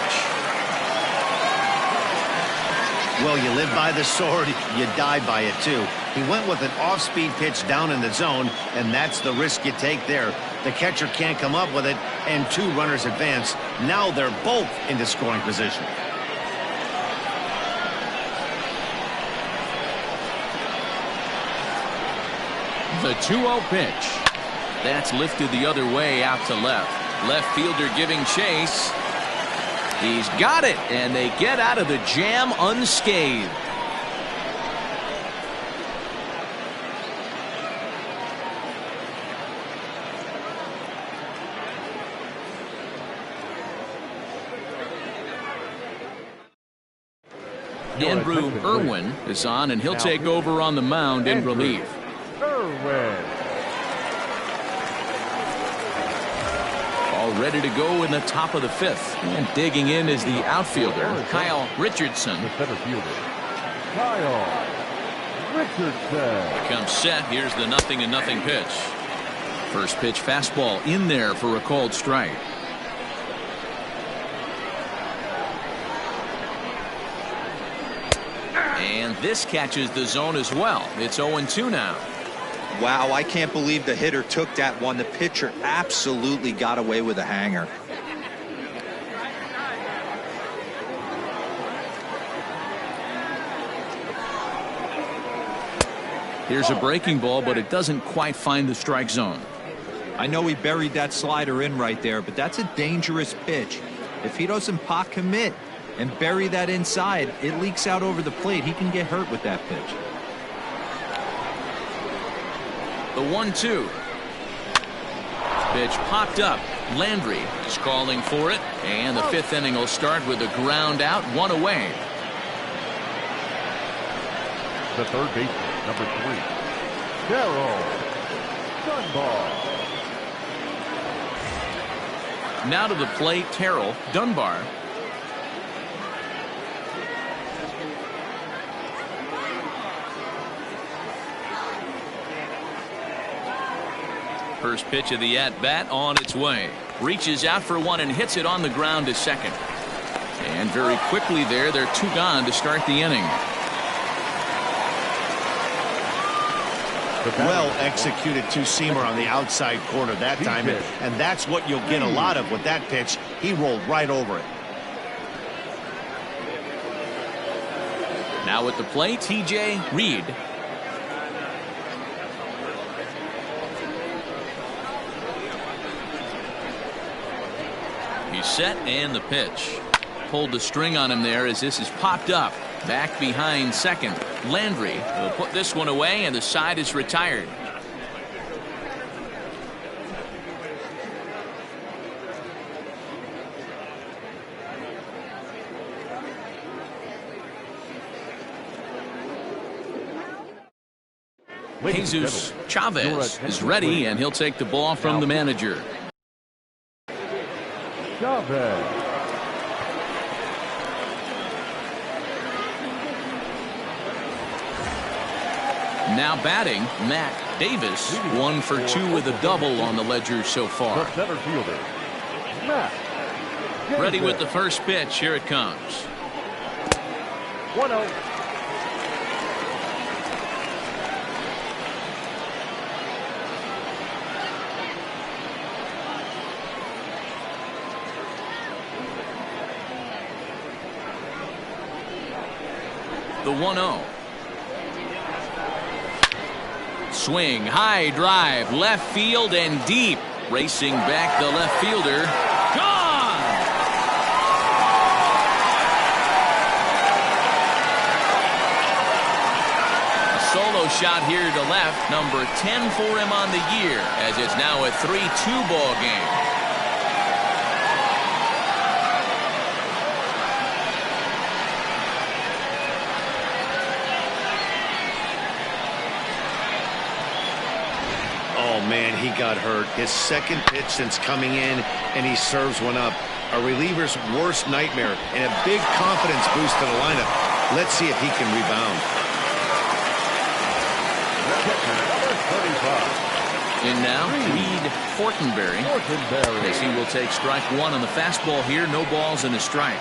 Well, you live by the sword, you die by it too. He went with an off-speed pitch down in the zone, and that's the risk you take there. The catcher can't come up with it, and two runners advance. Now they're both into scoring position. The 2-0 pitch. That's lifted the other way out to left. Left fielder giving chase. He's got it, and they get out of the jam unscathed. Andrew Irwin is on, and he'll take over on the mound in relief. Irwin. All ready to go in the top of the fifth. And digging in is the outfielder, Kyle Richardson. The center fielder, Kyle Richardson. Comes set. Here's the 0-0 pitch. First pitch fastball in there for a called strike. And this catches the zone as well. It's 0-2 now. Wow, I can't believe the hitter took that one. The pitcher absolutely got away with a hanger. Here's a breaking ball, but it doesn't quite find the strike zone. I know he buried that slider in right there, but that's a dangerous pitch. If he doesn't pot commit and bury that inside, it leaks out over the plate. He can get hurt with that pitch. The 1-2. Pitch popped up. Landry is calling for it, and the fifth inning will start with a ground out, one away. The third baseman, number 3, Darryl Dunbar. Now to the plate, Terrell Dunbar. First pitch of the at-bat on its way. Reaches out for one and hits it on the ground to second. And very quickly there, they're two gone to start the inning. Well executed two-seamer on the outside corner that time, and that's what you'll get a lot of with that pitch. He rolled right over it. Now at the plate, T.J. Reed. He's set and the pitch. Pulled the string on him there as this is popped up. Back behind second. Landry will put this one away and the side is retired. Jesus Chavez is ready and he'll take the ball from the manager. Chavez. Now batting, Matt Davis, 1 for 2 with a double on the ledger so far. The center fielder, Matt Davis. Ready with the first pitch. Here it comes. 1-0. The 1-0. Swing, high drive, left field and deep. Racing back the left fielder. Gone! A solo shot here to left. Number 10 for him on the year as it's now a 3-2 ball game. Oh, man, he got hurt. His second pitch since coming in, and he serves one up. A reliever's worst nightmare and a big confidence boost to the lineup. Let's see if he can rebound. In now, Reed Fortenberry. As he will take strike one on the fastball here. No balls and a strike.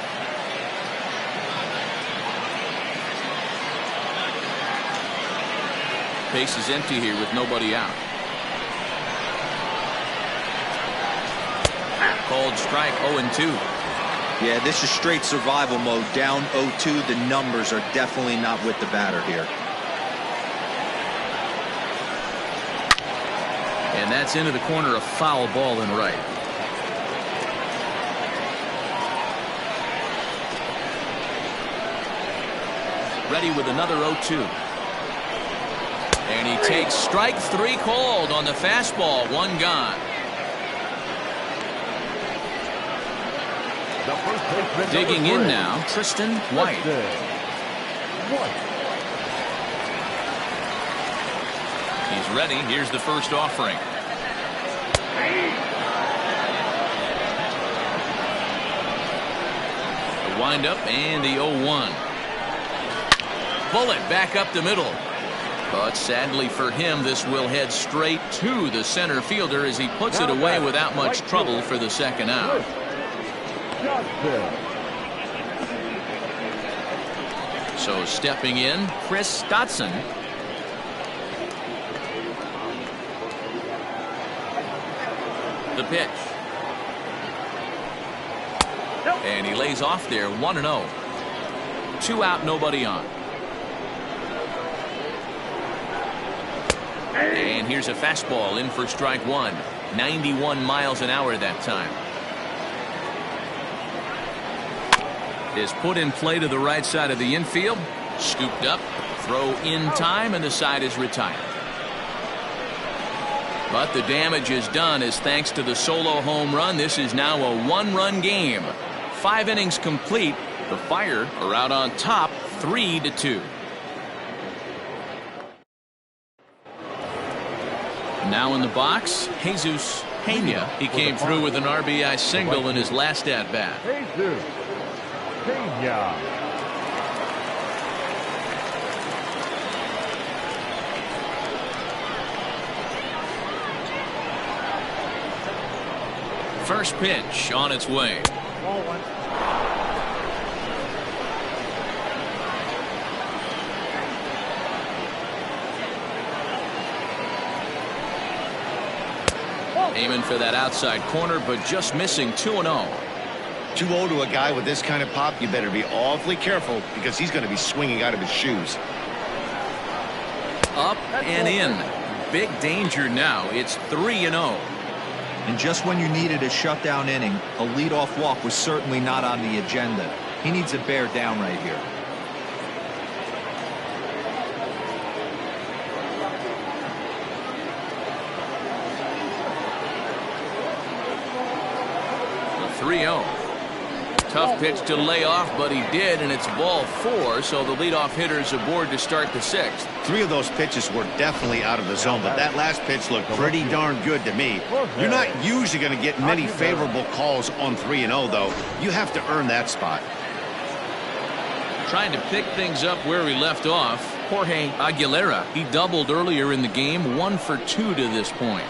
Base is empty here with nobody out. Called strike 0-2. Yeah, this is straight survival mode. Down 0-2. The numbers are definitely not with the batter here. And that's into the corner, a foul ball and right. Ready with another 0-2. And he takes strike 3 called on the fastball. 1 gone. Digging in now, Tristan White. He's ready. Here's the first offering. The windup and the 0-1. Bullet back up the middle. But sadly for him, this will head straight to the center fielder as he puts it away without much trouble for the second out. So stepping in, Chris Dotson. The pitch. And he lays off there, 1-0. 2 out, nobody on. And here's a fastball in for strike 1. 91 miles an hour that time. Is put in play to the right side of the infield. Scooped up. Throw in time and the side is retired. But the damage is done as thanks to the solo home run. This is now a 1-run game. 5 innings complete. The Fire are out on top 3-2. Now in the box, Jesus Pena. He came through with an RBI single in his last at bat. Jesus Pena. First pitch on its way. Ball 1. Aiming for that outside corner, but just missing 2-0. 2-0 to a guy with this kind of pop, you better be awfully careful because he's going to be swinging out of his shoes. Up and in. Big danger now. It's 3-0. And just when you needed a shutdown inning, a leadoff walk was certainly not on the agenda. He needs to bear down right here. The 3-0. Tough pitch to lay off, but he did, and it's ball 4, so the leadoff hitter's aboard to start the 6th. 3 of those pitches were definitely out of the zone, but that last pitch looked pretty darn good to me. You're not usually going to get many favorable calls on 3-0, though. You have to earn that spot. Trying to pick things up where he left off, Jorge Aguilera. He doubled earlier in the game, 1 for 2 to this point.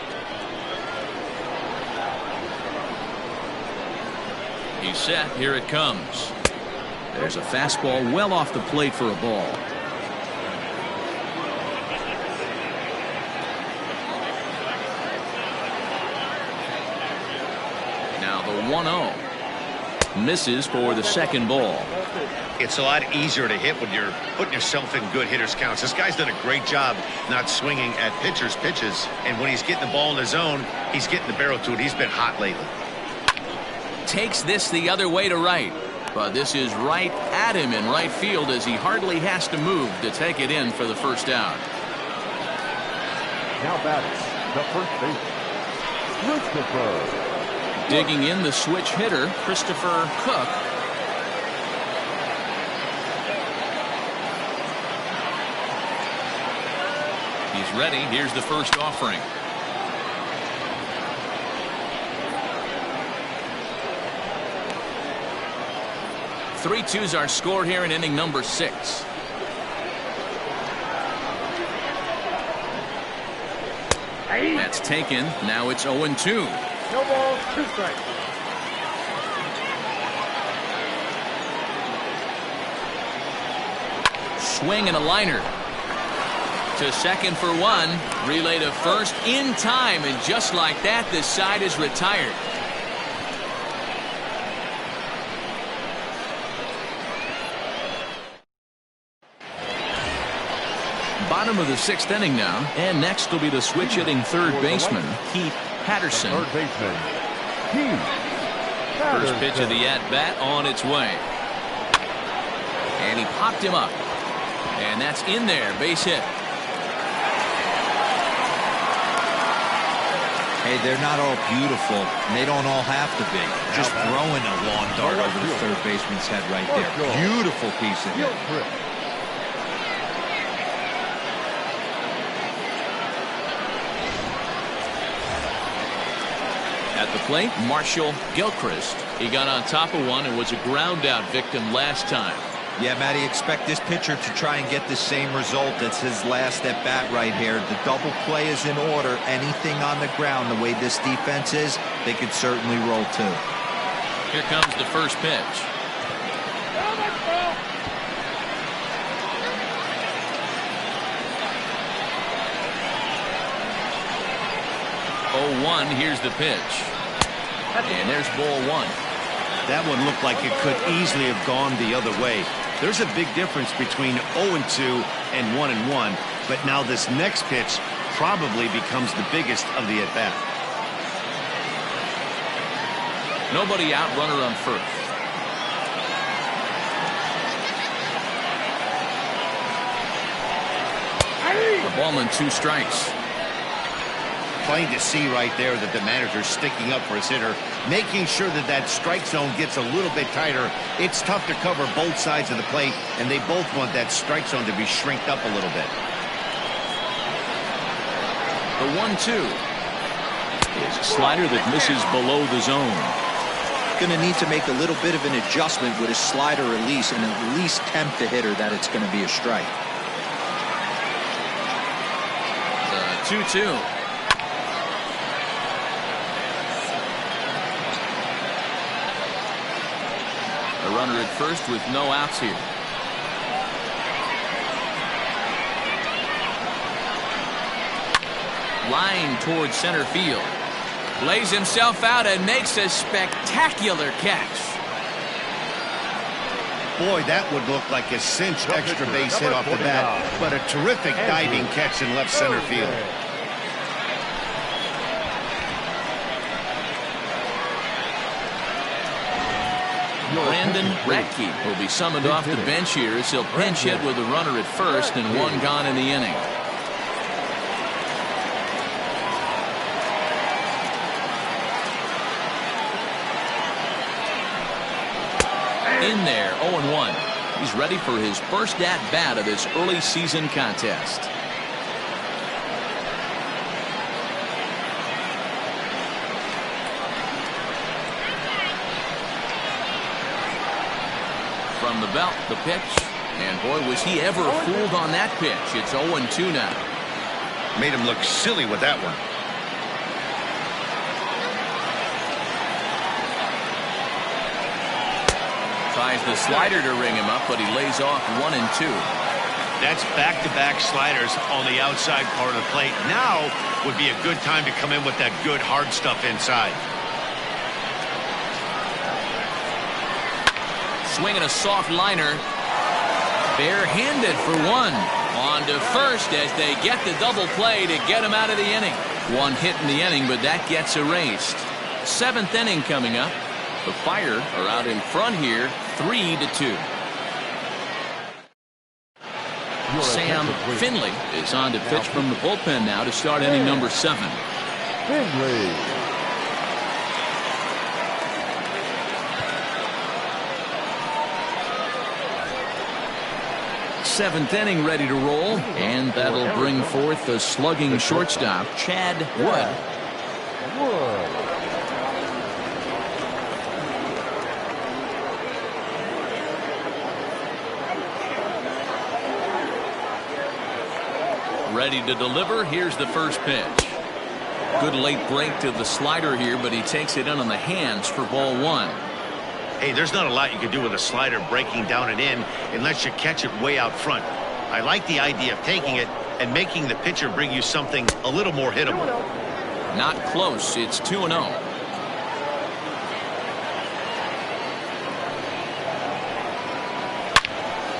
He's set. Here it comes. There's a fastball well off the plate for a ball. Now the 1-0. Misses for the second ball. It's a lot easier to hit when you're putting yourself in good hitters counts. This guy's done a great job not swinging at pitchers' pitches. And when he's getting the ball in the zone, he's getting the barrel to it. He's been hot lately. Takes this the other way to right, but this is right at him in right field as he hardly has to move to take it in for the first out. Now batting, the first baseman, Christopher. Digging in the switch hitter, Christopher Cook. He's ready. Here's the first offering. 3-2's our score here in inning number 6. That's taken. Now it's 0-2. No balls, 2 strikes. Swing and a liner. To second for 1. Relay to first in time, and just like that, this side is retired. Bottom of the 6th inning now, and next will be the switch hitting third baseman, Keith Patterson. Third baseman, Keith Patterson. First pitch of the at-bat on its way. And he popped him up. And that's in there, base hit. Hey, they're not all beautiful, and they don't all have to be. Just throwing a lawn dart over the third baseman's head right there. Beautiful piece of hit. At the plate, Marshall Gilchrist. He got on top of one and was a ground out victim last time. Yeah, Matty, expect this pitcher to try and get the same result. It's his last at bat right here. The double play is in order. Anything on the ground, the way this defense is, they could certainly roll too. Here comes the first pitch. 0-1. Here's the pitch. And there's ball 1. That one looked like it could easily have gone the other way. There's a big difference between 0-2 and 1-1. But now this next pitch probably becomes the biggest of the at-bat. Nobody out, runner on first. The ballman 2 strikes. Plain to see right there that the manager's sticking up for his hitter, making sure that that strike zone gets a little bit tighter. It's tough to cover both sides of the plate, and they both want that strike zone to be shrinked up a little bit. The 1-2 is a slider that misses below the zone. Going to need to make a little bit of an adjustment with his slider release and at least tempt the hitter that it's going to be a strike. The 2-2. A runner at first with no outs here. Line towards center field. Lays himself out and makes a spectacular catch. Boy, that would look like a cinch extra base hit off the bat, but a terrific diving catch in left center field. Radke will be summoned off the bench here as he'll pinch hit with a runner at first and one gone in the inning. In there, 0-1. He's ready for his first at-bat of this early season contest. From the belt, the pitch. And boy, was he ever fooled on that pitch. It's 0-2 now. Made him look silly with that one. Tries the slider to ring him up, but he lays off 1-2. That's back-to-back sliders on the outside part of the plate. Now would be a good time to come in with that good hard stuff inside. Swinging a soft liner. Barehanded for one. On to first as they get the double play to get him out of the inning. One hit in the inning, but that gets erased. 7th inning coming up. The Fire are out in front here, 3-2. Sam Finley is on to pitch from the bullpen now to start inning number 7. Finley. Seventh inning ready to roll, and that'll bring forth the slugging shortstop, Chad Wood. Ready to deliver. Here's the first pitch. Good late break to the slider here, but he takes it in on the hands for ball 1. Hey, there's not a lot you can do with a slider breaking down and in unless you catch it way out front. I like the idea of taking it and making the pitcher bring you something a little more hittable. Not close. It's 2-0.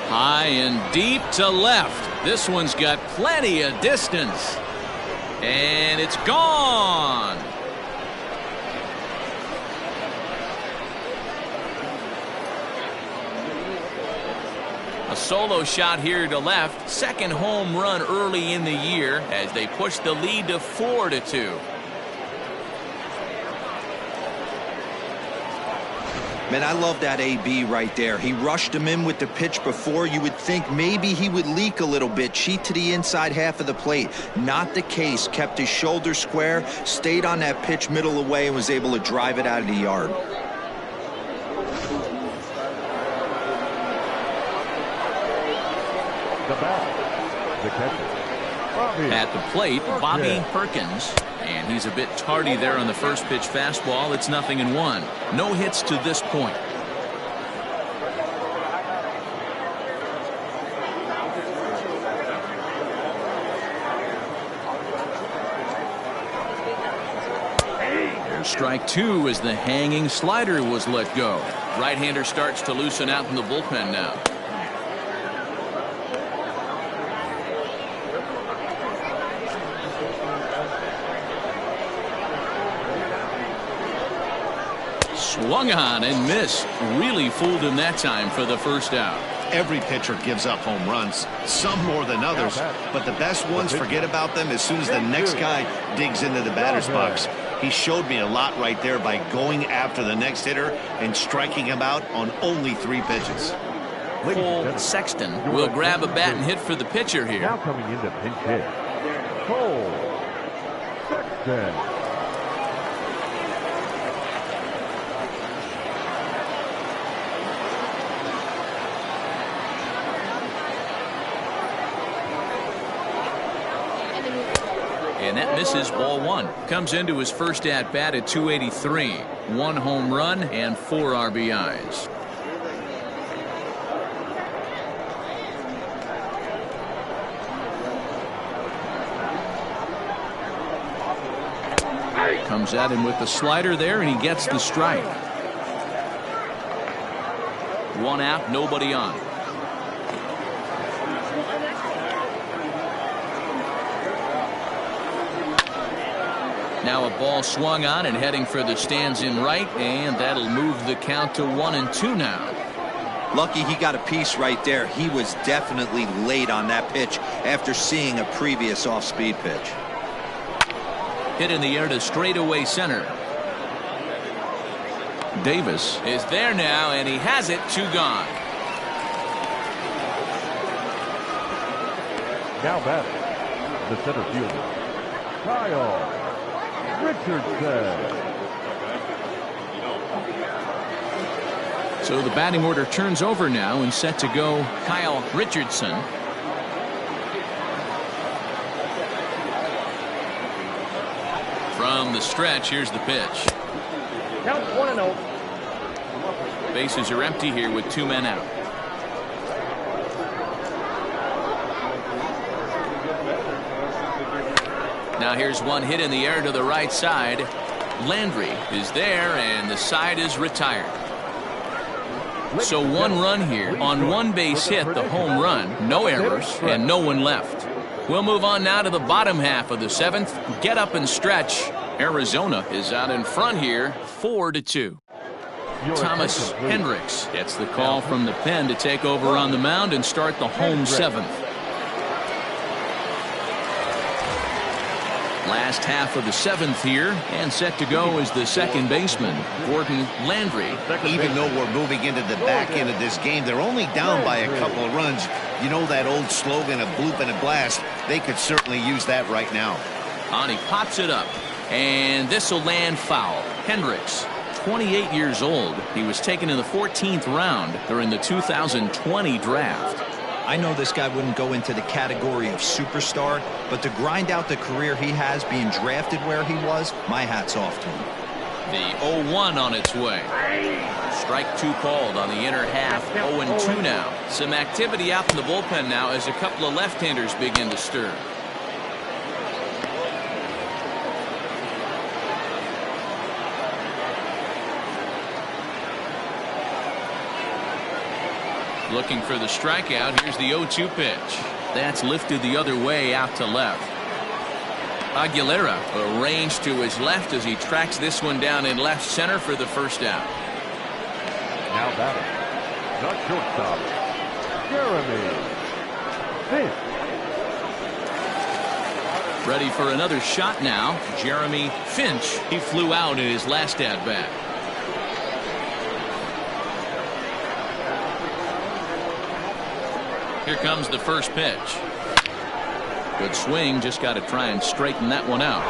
High and deep to left. This one's got plenty of distance. And it's gone. A solo shot here to left. Second home run early in the year as they push the lead to 4-2. Man, I love that AB right there. He rushed him in with the pitch before. You would think maybe he would leak a little bit, cheat to the inside half of the plate. Not the case. Kept his shoulder square, stayed on that pitch middle away, and was able to drive it out of the yard. The bat, the catcher, Bobby. At the plate, Bobby Perkins. And he's a bit tardy there on the first pitch fastball. It's 0-1. No hits to this point. There's strike 2 as the hanging slider was let go. Right-hander starts to loosen out in the bullpen now. Swung on and missed. Really fooled him that time for the first out. Every pitcher gives up home runs, some more than others, but the best ones forget about them as soon as the next guy digs into the batter's box. He showed me a lot right there by going after the next hitter and striking him out on only 3 pitches. Cole Sexton will grab a bat and hit for the pitcher here. Now coming in to pinch hit, Cole Sexton. And that misses ball 1. Comes into his first at bat at 283. 1 home run and 4 RBIs. Comes at him with the slider there, and he gets the strike. 1 out, nobody on. Now a ball swung on and heading for the stands in right, and that'll move the count to 1-2 now. Lucky he got a piece right there. He was definitely late on that pitch after seeing a previous off-speed pitch. Hit in the air to straightaway center. Davis is there now, and he has it. 2 gone. Now batting, the center fielder, Kyle Richardson. So the batting order turns over now, and set to go Kyle Richardson. From the stretch, here's the pitch. Count 1-0. Bases are empty here with 2 men out. Now here's one hit in the air to the right side. Landry is there, and the side is retired. So 1 run here on 1 base hit, the home run, no errors, and no one left. We'll move on now to the bottom half of the 7th. Get up and stretch. Arizona is out in front here, 4-2. Thomas Hendricks gets the call from the pen to take over on the mound and start the home 7th. Last half of the 7th here, and set to go is the second baseman, Gordon Landry. Even though we're moving into the back end of this game, they're only down by a couple of runs. You know that old slogan of bloop and a blast? They could certainly use that right now. On he pops it up, and this will land foul. Hendricks, 28 years old. He was taken in the 14th round during the 2020 draft. I know this guy wouldn't go into the category of superstar, but to grind out the career he has being drafted where he was, my hat's off to him. The 0-1 on its way. Strike 2 called on the inner half. 0-2 now. Some activity out in the bullpen now as a couple of left-handers begin to stir. Looking for the strikeout. Here's the 0-2 pitch. That's lifted the other way out to left. Aguilera arranged to his left as he tracks this one down in left center for the first out. Now batting, the shortstop, Jeremy Finch. Ready for another shot now. Jeremy Finch. He flew out in his last at-bat. Here comes the first pitch. Good swing, just got to try and straighten that one out.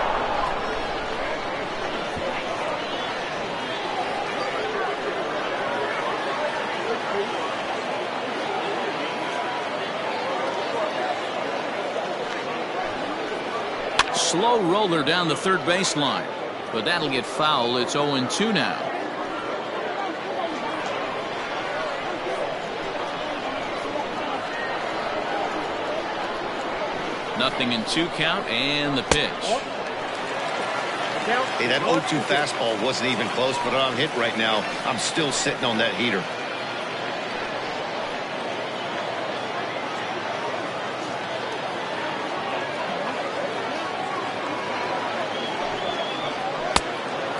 Slow roller down the third baseline, but that'll get foul. It's 0-2 now. Nothing in 2 count, and the pitch. Hey, that 0-2 fastball wasn't even close, but on hit right now, I'm still sitting on that heater.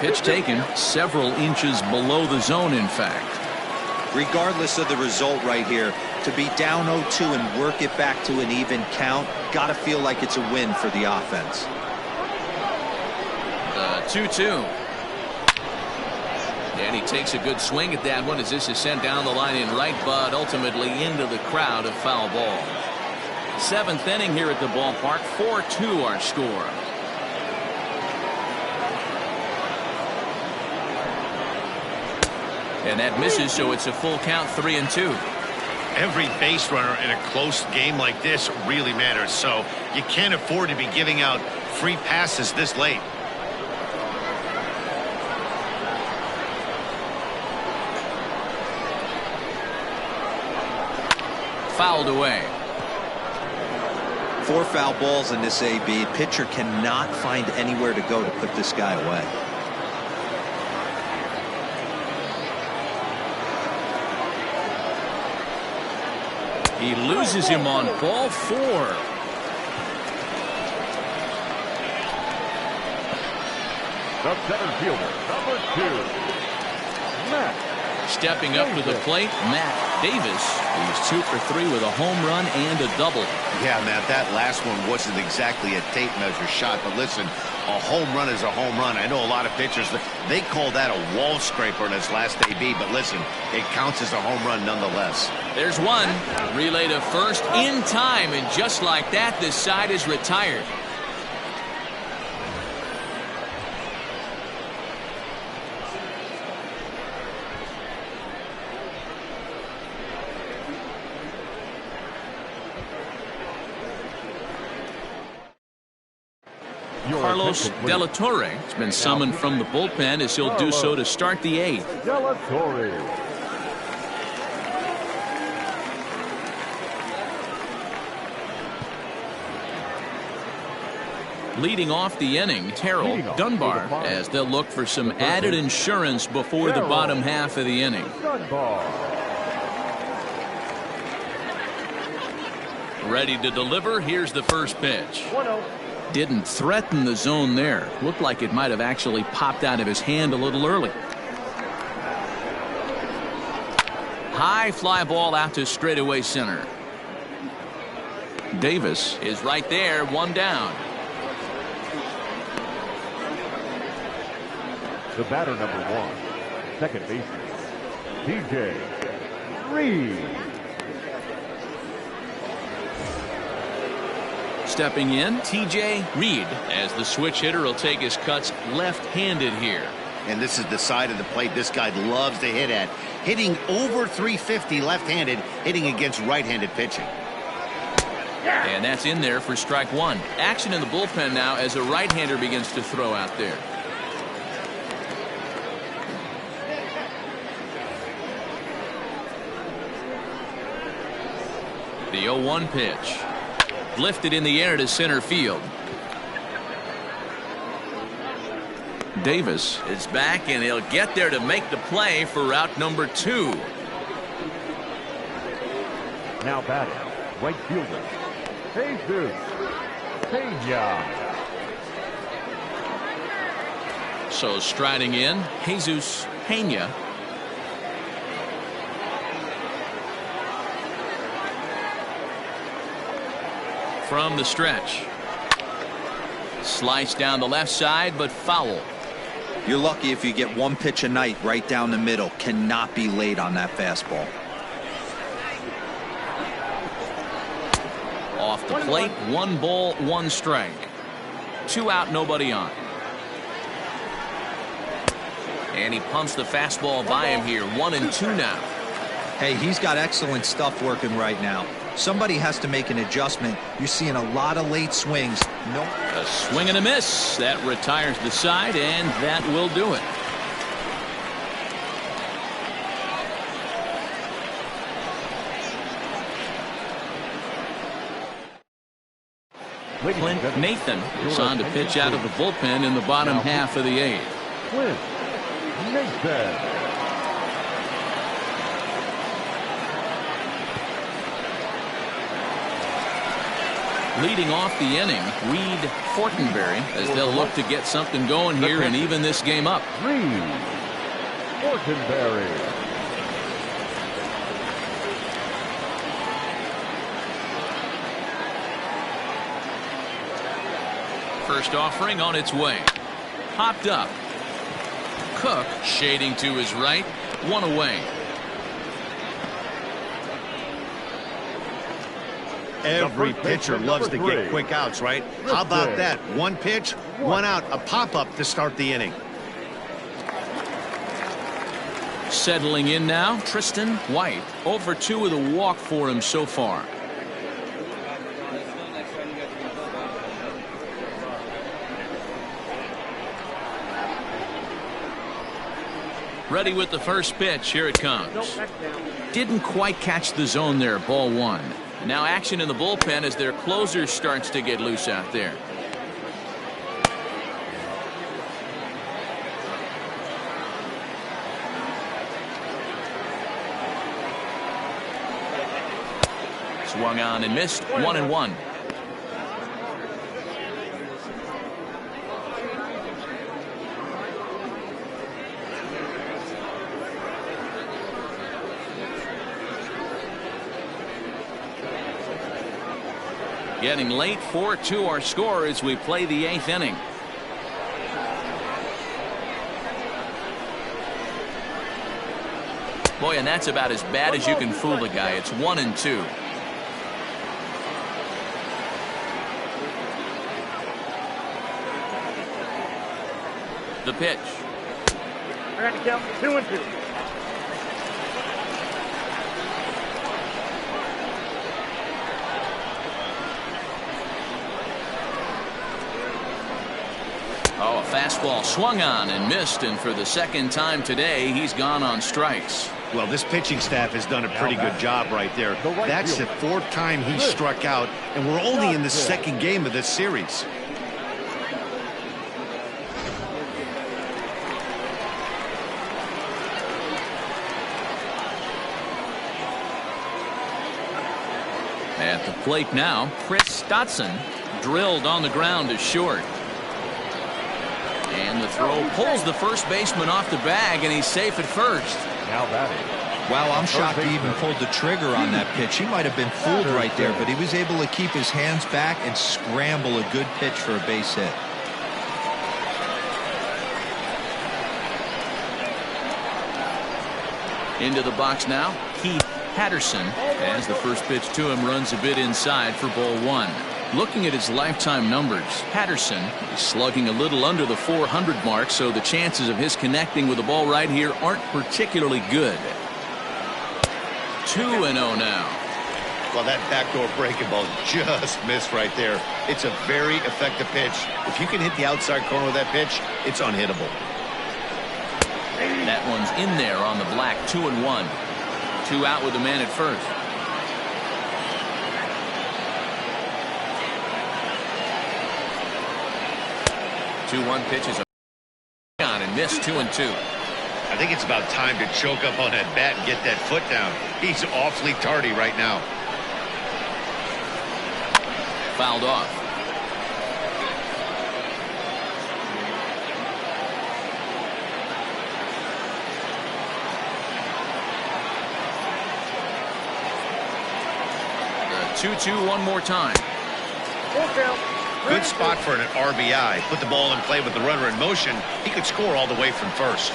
Pitch taken several inches below the zone, in fact. Regardless of the result right here, to be down 0-2 and work it back to an even count, gotta feel like it's a win for the offense. 2-2. And he takes a good swing at that one as this is sent down the line in right, but ultimately into the crowd, a foul ball. 7th inning here at the ballpark. 4-2 our score. And that misses, so it's a full count, 3-2. Every base runner in a close game like this really matters, so you can't afford to be giving out free passes this late. Fouled away. 4 foul balls in this AB. Pitcher cannot find anywhere to go to put this guy away. He loses him on ball 4. The center fielder, number 2, Matt. Stepping up to the plate, Matt Davis. He's 2 for 3 with a home run and a double. Yeah, Matt, that last one wasn't exactly a tape measure shot, but listen, a home run is a home run. I know a lot of pitchers, they call that a wall scraper in his last AB, but listen, it counts as a home run nonetheless. There's one. Relay to first in time, and just like that, this side is retired. Carlos De La Torre has been summoned from the bullpen as he'll do so to start the 8th. De La Torre. Leading off the inning, Terrell Dunbar, as they'll look for some added insurance before the bottom half of the inning. Ready to deliver. Here's the first pitch. 1-0. Didn't threaten the zone there. Looked like it might have actually popped out of his hand a little early. High fly ball out to straightaway center. Davis is right there, 1 down. The batter, number 1, second baseman, TJ Reed. Stepping in, TJ Reed, as the switch hitter will take his cuts left-handed here. And this is the side of the plate this guy loves to hit at. Hitting over 350 left-handed, hitting against right-handed pitching. And that's in there for strike 1. Action in the bullpen now as a right-hander begins to throw out there. The 0-1 pitch. Lifted in the air to center field. Davis is back, and he'll get there to make the play for route number 2. Now batting, right fielder, Jesus Pena. So striding in, Jesus Pena. From the stretch. Slice down the left side, but foul. You're lucky if you get 1 pitch a night right down the middle. Cannot be late on that fastball. Off the plate, 1 ball, 1 strike. 2 out, nobody on. And he pumps the fastball by him here. 1-2 now. Hey, he's got excellent stuff working right now. Somebody has to make an adjustment. You're seeing a lot of late swings. A swing and a miss. That retires the side, and that will do it. Clint Nathan is on to pitch out of the bullpen in the bottom half of the 8th. Clint Nathan. Leading off the inning, Reed Fortenberry, as they'll look to get something going here and even this game up. Reed Fortenberry. First offering on its way. Popped up. Cook shading to his right. 1 away. Every pitcher loves to get quick outs, right? How about that? 1 pitch, 1 out, a pop-up to start the inning. Settling in now, Tristan White. 0 for 2 with a walk for him so far. Ready with the first pitch. Here it comes. Didn't quite catch the zone there. Ball 1. Now action in the bullpen as their closer starts to get loose out there. Swung on and missed. 1-1. Getting late, 4-2 our score as we play the 8th inning. Boy, and that's about as bad as you can fool a guy. It's 1-2. The pitch. I got to count 2-2. Oh, a fastball swung on and missed, and for the second time today, he's gone on strikes. Well, this pitching staff has done a pretty good job right there. That's the 4th time he struck out, and we're only in the 2nd game of this series. At the plate now, Chris Stotson drilled on the ground to short. And the throw pulls the first baseman off the bag, and he's safe at first. Now batting. Wow, I'm shocked he even pulled the trigger on that pitch. He might have been fooled right there, but he was able to keep his hands back and scramble a good pitch for a base hit. Into the box now, Keith Patterson, as the first pitch to him runs a bit inside for ball 1. Looking at his lifetime numbers, Patterson is slugging a little under the 400 mark, so the chances of his connecting with the ball right here aren't particularly good. 2-0 now. Well, that backdoor breaking ball just missed right there. It's a very effective pitch. If you can hit the outside corner with that pitch, it's unhittable. That one's in there on the black. 2-1. 2 out with the man at first. 2-1 pitches on and missed. 2-2. I think it's about time to choke up on that bat and get that foot down. He's awfully tardy right now. Fouled off. The 2-2 one more time. Good spot for an RBI. Put the ball in play with the runner in motion. He could score all the way from first.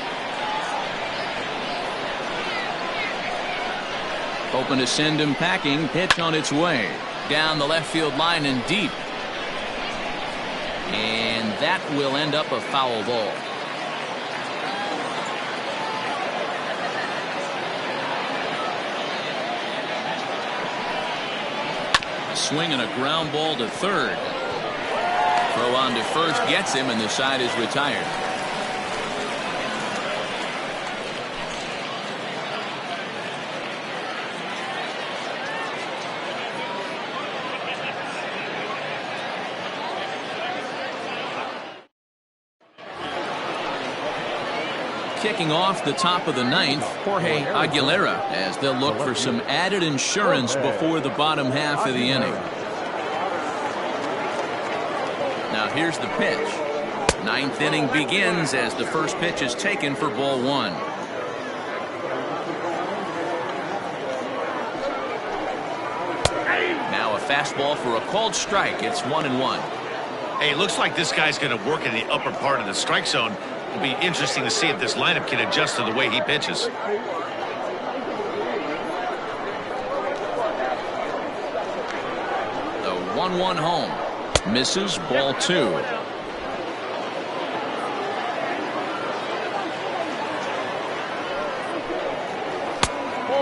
Hoping to send him packing. Pitch on its way. Down the left field line and deep. And that will end up a foul ball. A swing and a ground ball to third. Throw on to first gets him, and the side is retired. Kicking off the top of the 9th, Jorge Aguilera, as they'll look for some added insurance before the bottom half of the inning. Now here's the pitch. 9th inning begins as the first pitch is taken for ball 1. Now a fastball for a called strike. It's 1-1. Hey, it looks like this guy's going to work in the upper part of the strike zone. It'll be interesting to see if this lineup can adjust to the way he pitches. The 1-1 home. Misses. Ball 2.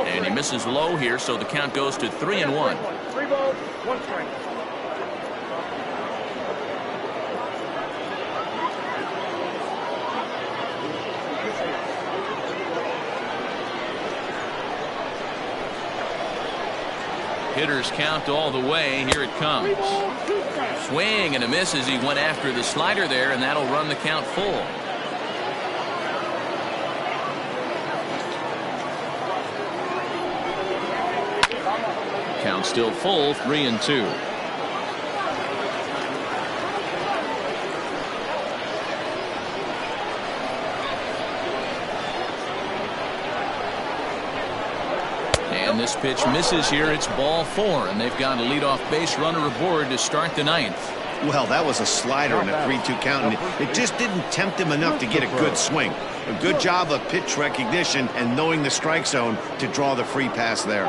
And he misses low here, so the count goes to 3-1. 3 balls, 1 strike. Hitters count all the way. Here it comes. Swing and a miss as he went after the slider there, and that'll run the count full. Count still full. 3-2. And this This pitch misses here. It's ball 4, and they've got a leadoff base runner aboard to start the 9th. Well, that was a slider in a 3-2 count, and it just didn't tempt him enough to get a good swing. A good job of pitch recognition and knowing the strike zone to draw the free pass there.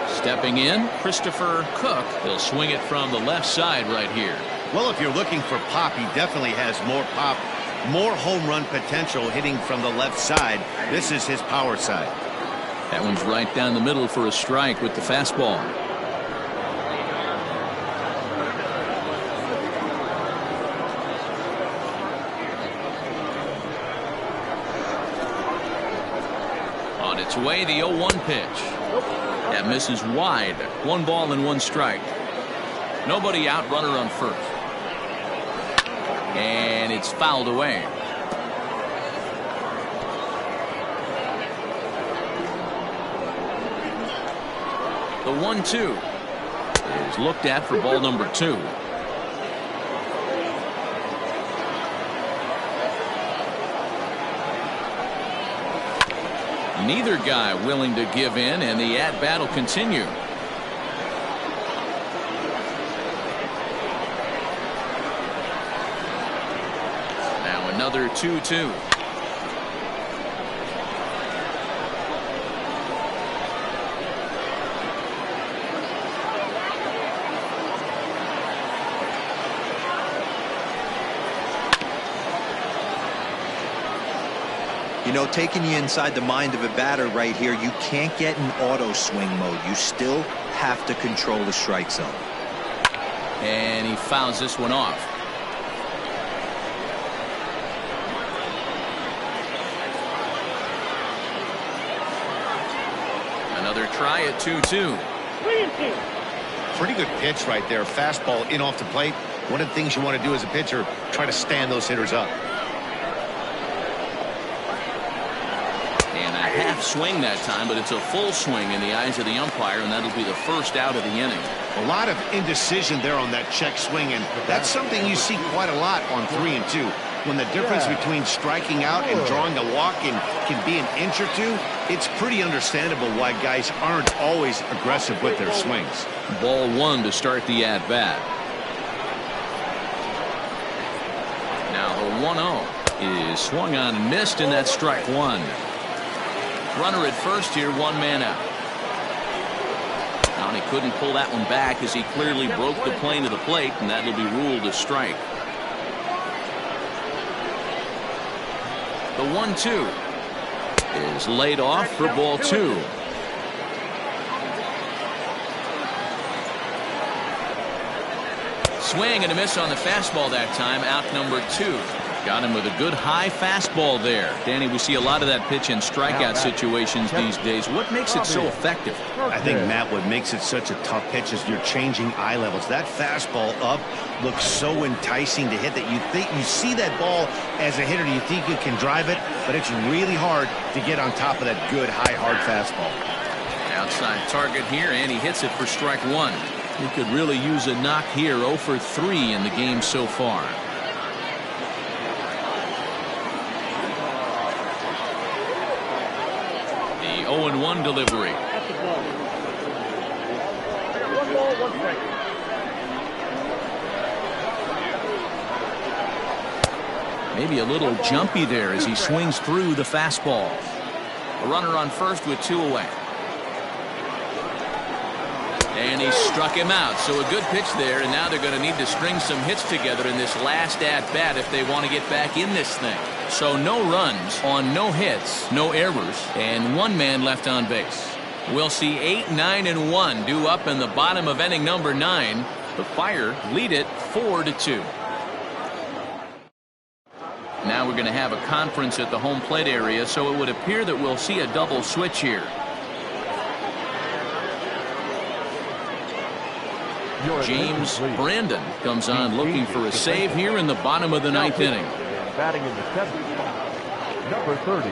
Stepping in, Christopher Cook. He'll swing it from the left side right here. Well, if you're looking for pop, he definitely has more pop, more home run potential hitting from the left side. This is his power side. That one's right down the middle for a strike with the fastball. On its way, the 0-1 pitch. That misses wide. 1 ball and 1 strike. Nobody out, runner on first. And it's fouled away. The 1-2 is looked at for ball number 2. Neither guy willing to give in, and the at-bat will continue. Now another 2-2. You know, taking you inside the mind of a batter right here, you can't get in auto swing mode. You still have to control the strike zone. And he fouls this one off. Another try at 2-2. 3-2. Pretty good pitch right there. Fastball in off the plate. One of the things you want to do as a pitcher, try to stand those hitters up. Half swing that time, but it's a full swing in the eyes of the umpire, and that'll be the first out of the inning. A lot of indecision there on that check swing, and that's something you see quite a lot on 3 and 2. When the difference between striking out and drawing a walk can be an inch or two, it's pretty understandable why guys aren't always aggressive with their swings. Ball 1 to start the at-bat. Now the 1-0 is swung on and missed, and that's strike 1. Runner at first here, 1 man out. Now he couldn't pull that one back as he clearly broke the plane of the plate, and that'll be ruled a strike. The 1-2 is laid off for ball 2. Swing and a miss on the fastball that time. Out number 2. Got him with a good high fastball there. Danny, we see a lot of that pitch in strikeout situations these days. What makes it so effective? I think, Matt, what makes it such a tough pitch is you're changing eye levels. That fastball up looks so enticing to hit that you see that ball as a hitter, you think you can drive it, but it's really hard to get on top of that good high hard fastball. Outside target here, and he hits it for strike 1. He could really use a knock here. 0 for 3 in the game so far. The 0-1 delivery. That's the ball. 1 ball, 1 strike. Maybe a little jumpy there as he swings through the fastball. A runner on first with 2 away. And he struck him out. So a good pitch there, and now they're going to need to string some hits together in this last at-bat if they want to get back in this thing. So no runs on no hits, no errors, and 1 man left on base. We'll see 8, 9, and 1 due up in the bottom of inning number 9. The Fire lead it 4-2. Now we're going to have a conference at the home plate area, so it would appear that we'll see a double switch here. James Brandon comes on looking for a save here in the bottom of the 9th inning. Batting in the 7th spot, number 30,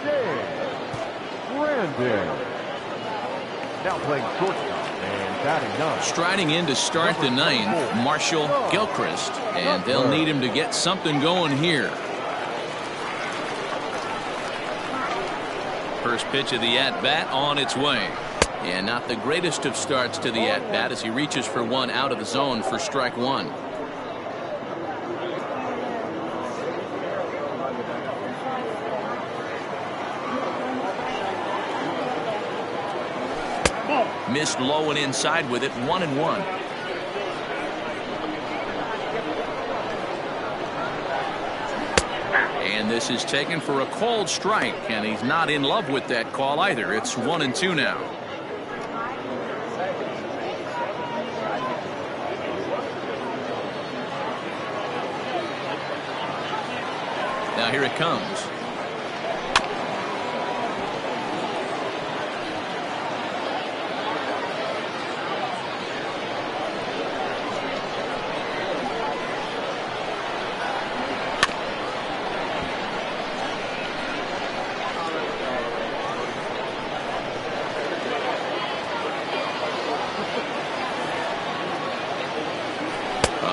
James Brandon. Now playing shortstop and batting 9. Striding in to start the 9th, Marshall Gilchrist, and they'll need him to get something going here. First pitch of the at-bat on its way. And not the greatest of starts to the at-bat as he reaches for one out of the zone for strike one. Missed low and inside with it, 1-1. And this is taken for a called strike, and he's not in love with that call either. It's 1-2 now. Now here it comes.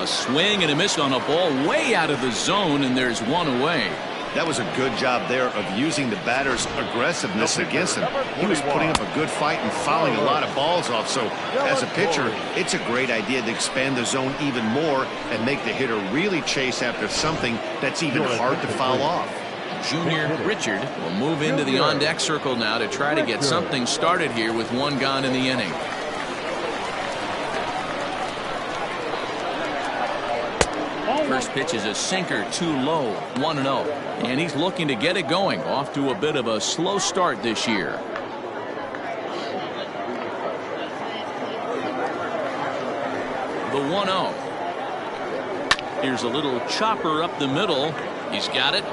Swing and a miss on a ball way out of the zone, and there's one away. That was a good job there of using the batter's aggressiveness against him. He was putting up a good fight and fouling a lot of balls off. So as a pitcher, it's a great idea to expand the zone even more and make the hitter really chase after something that's even hard to foul off. Junior Richard will move into the on-deck circle now to try to get something started here with one gone in the inning. First pitch is a sinker, too low, 1-0. And he's looking to get it going. Off to a bit of a slow start this year. The 1-0. Here's a little chopper up the middle. He's got it.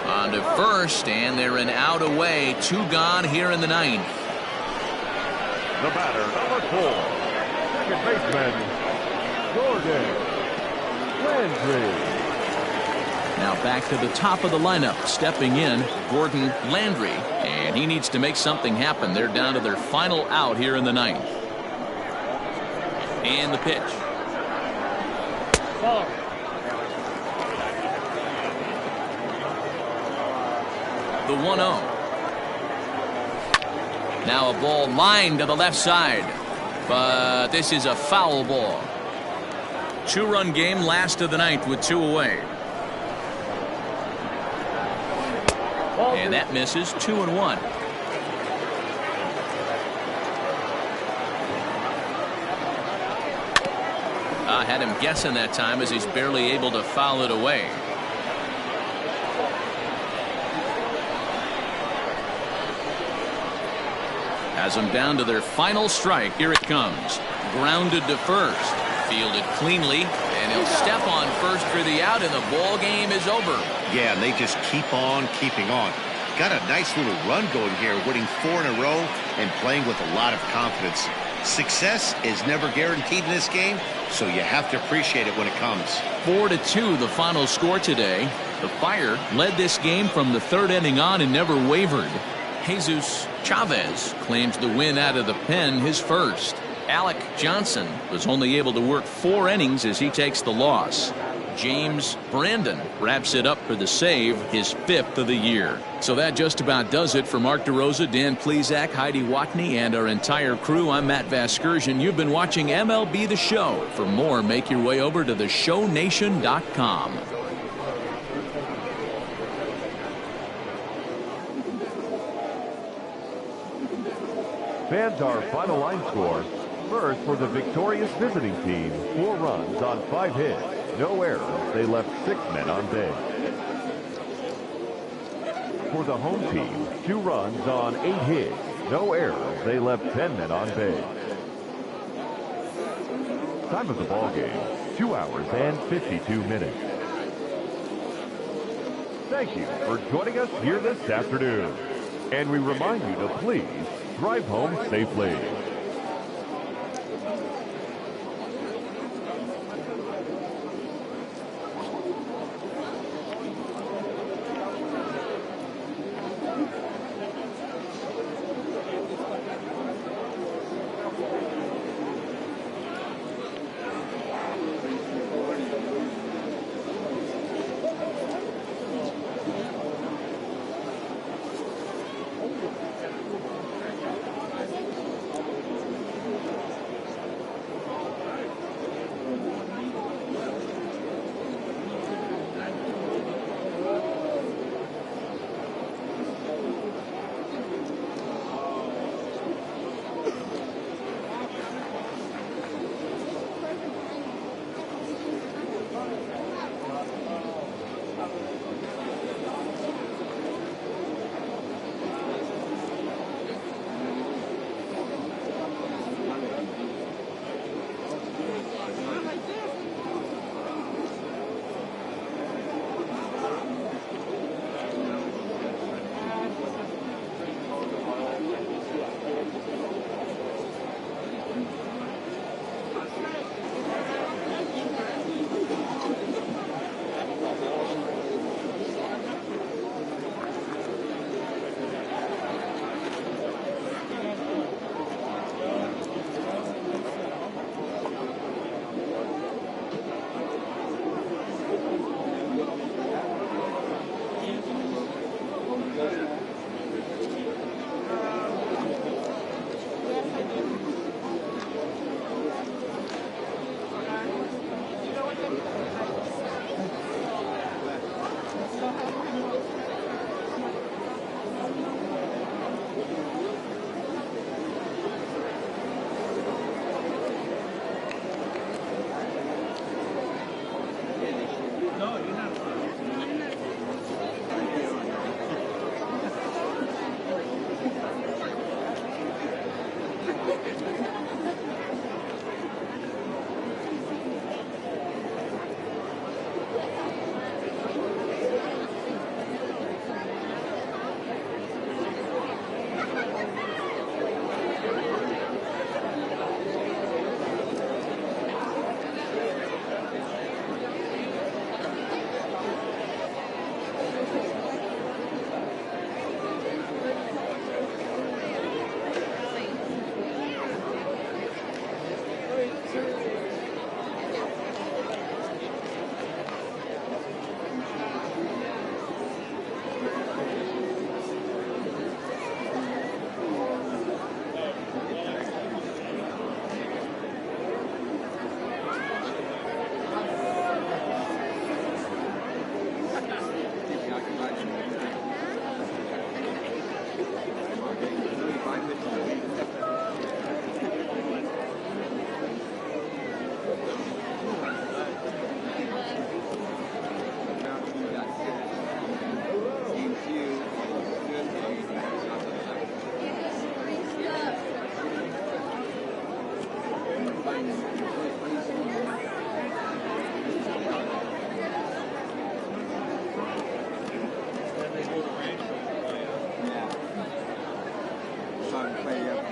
On to first, and they're an out away. Two gone here in the ninth. The batter, number 4, second baseman, Gordon Landry. Now back to the top of the lineup. Stepping in, Gordon Landry. And he needs to make something happen. They're down to their final out here in the ninth. And the pitch. Ball. The 1-0. Now a ball lined to the left side. But this is a foul ball. Two-run game, last of the ninth with two away. And that misses. 2-1. I had him guessing that time as he's barely able to foul it away. Has them down to their final strike. Here it comes. Grounded to first. Fielded cleanly, and he'll step on first for the out, and the ball game is over. Yeah, and they just keep on keeping on. Got a nice little run going here, winning 4 in a row and playing with a lot of confidence. Success is never guaranteed in this game, so you have to appreciate it when it comes. 4-2 the final score today. The Fire led this game from the third inning on and never wavered. Jesus Chavez claims the win out of the pen, his first. Alec Johnson was only able to work 4 innings as he takes the loss. James Brandon wraps it up for the save, his 5th of the year. So that just about does it for Mark DeRosa, Dan Plesac, Heidi Watney, and our entire crew. I'm Matt Vasgersian. You've been watching MLB The Show. For more, make your way over to theshownation.com. Fans, our final line score. First, for the victorious visiting team, 4 runs on 5 hits, no errors. They left 6 men on base. For the home team, 2 runs on 8 hits, no errors. They left 10 men on base. Time of the ball game, 2 hours and 52 minutes. Thank you for joining us here this afternoon. And we remind you to please drive home safely. Play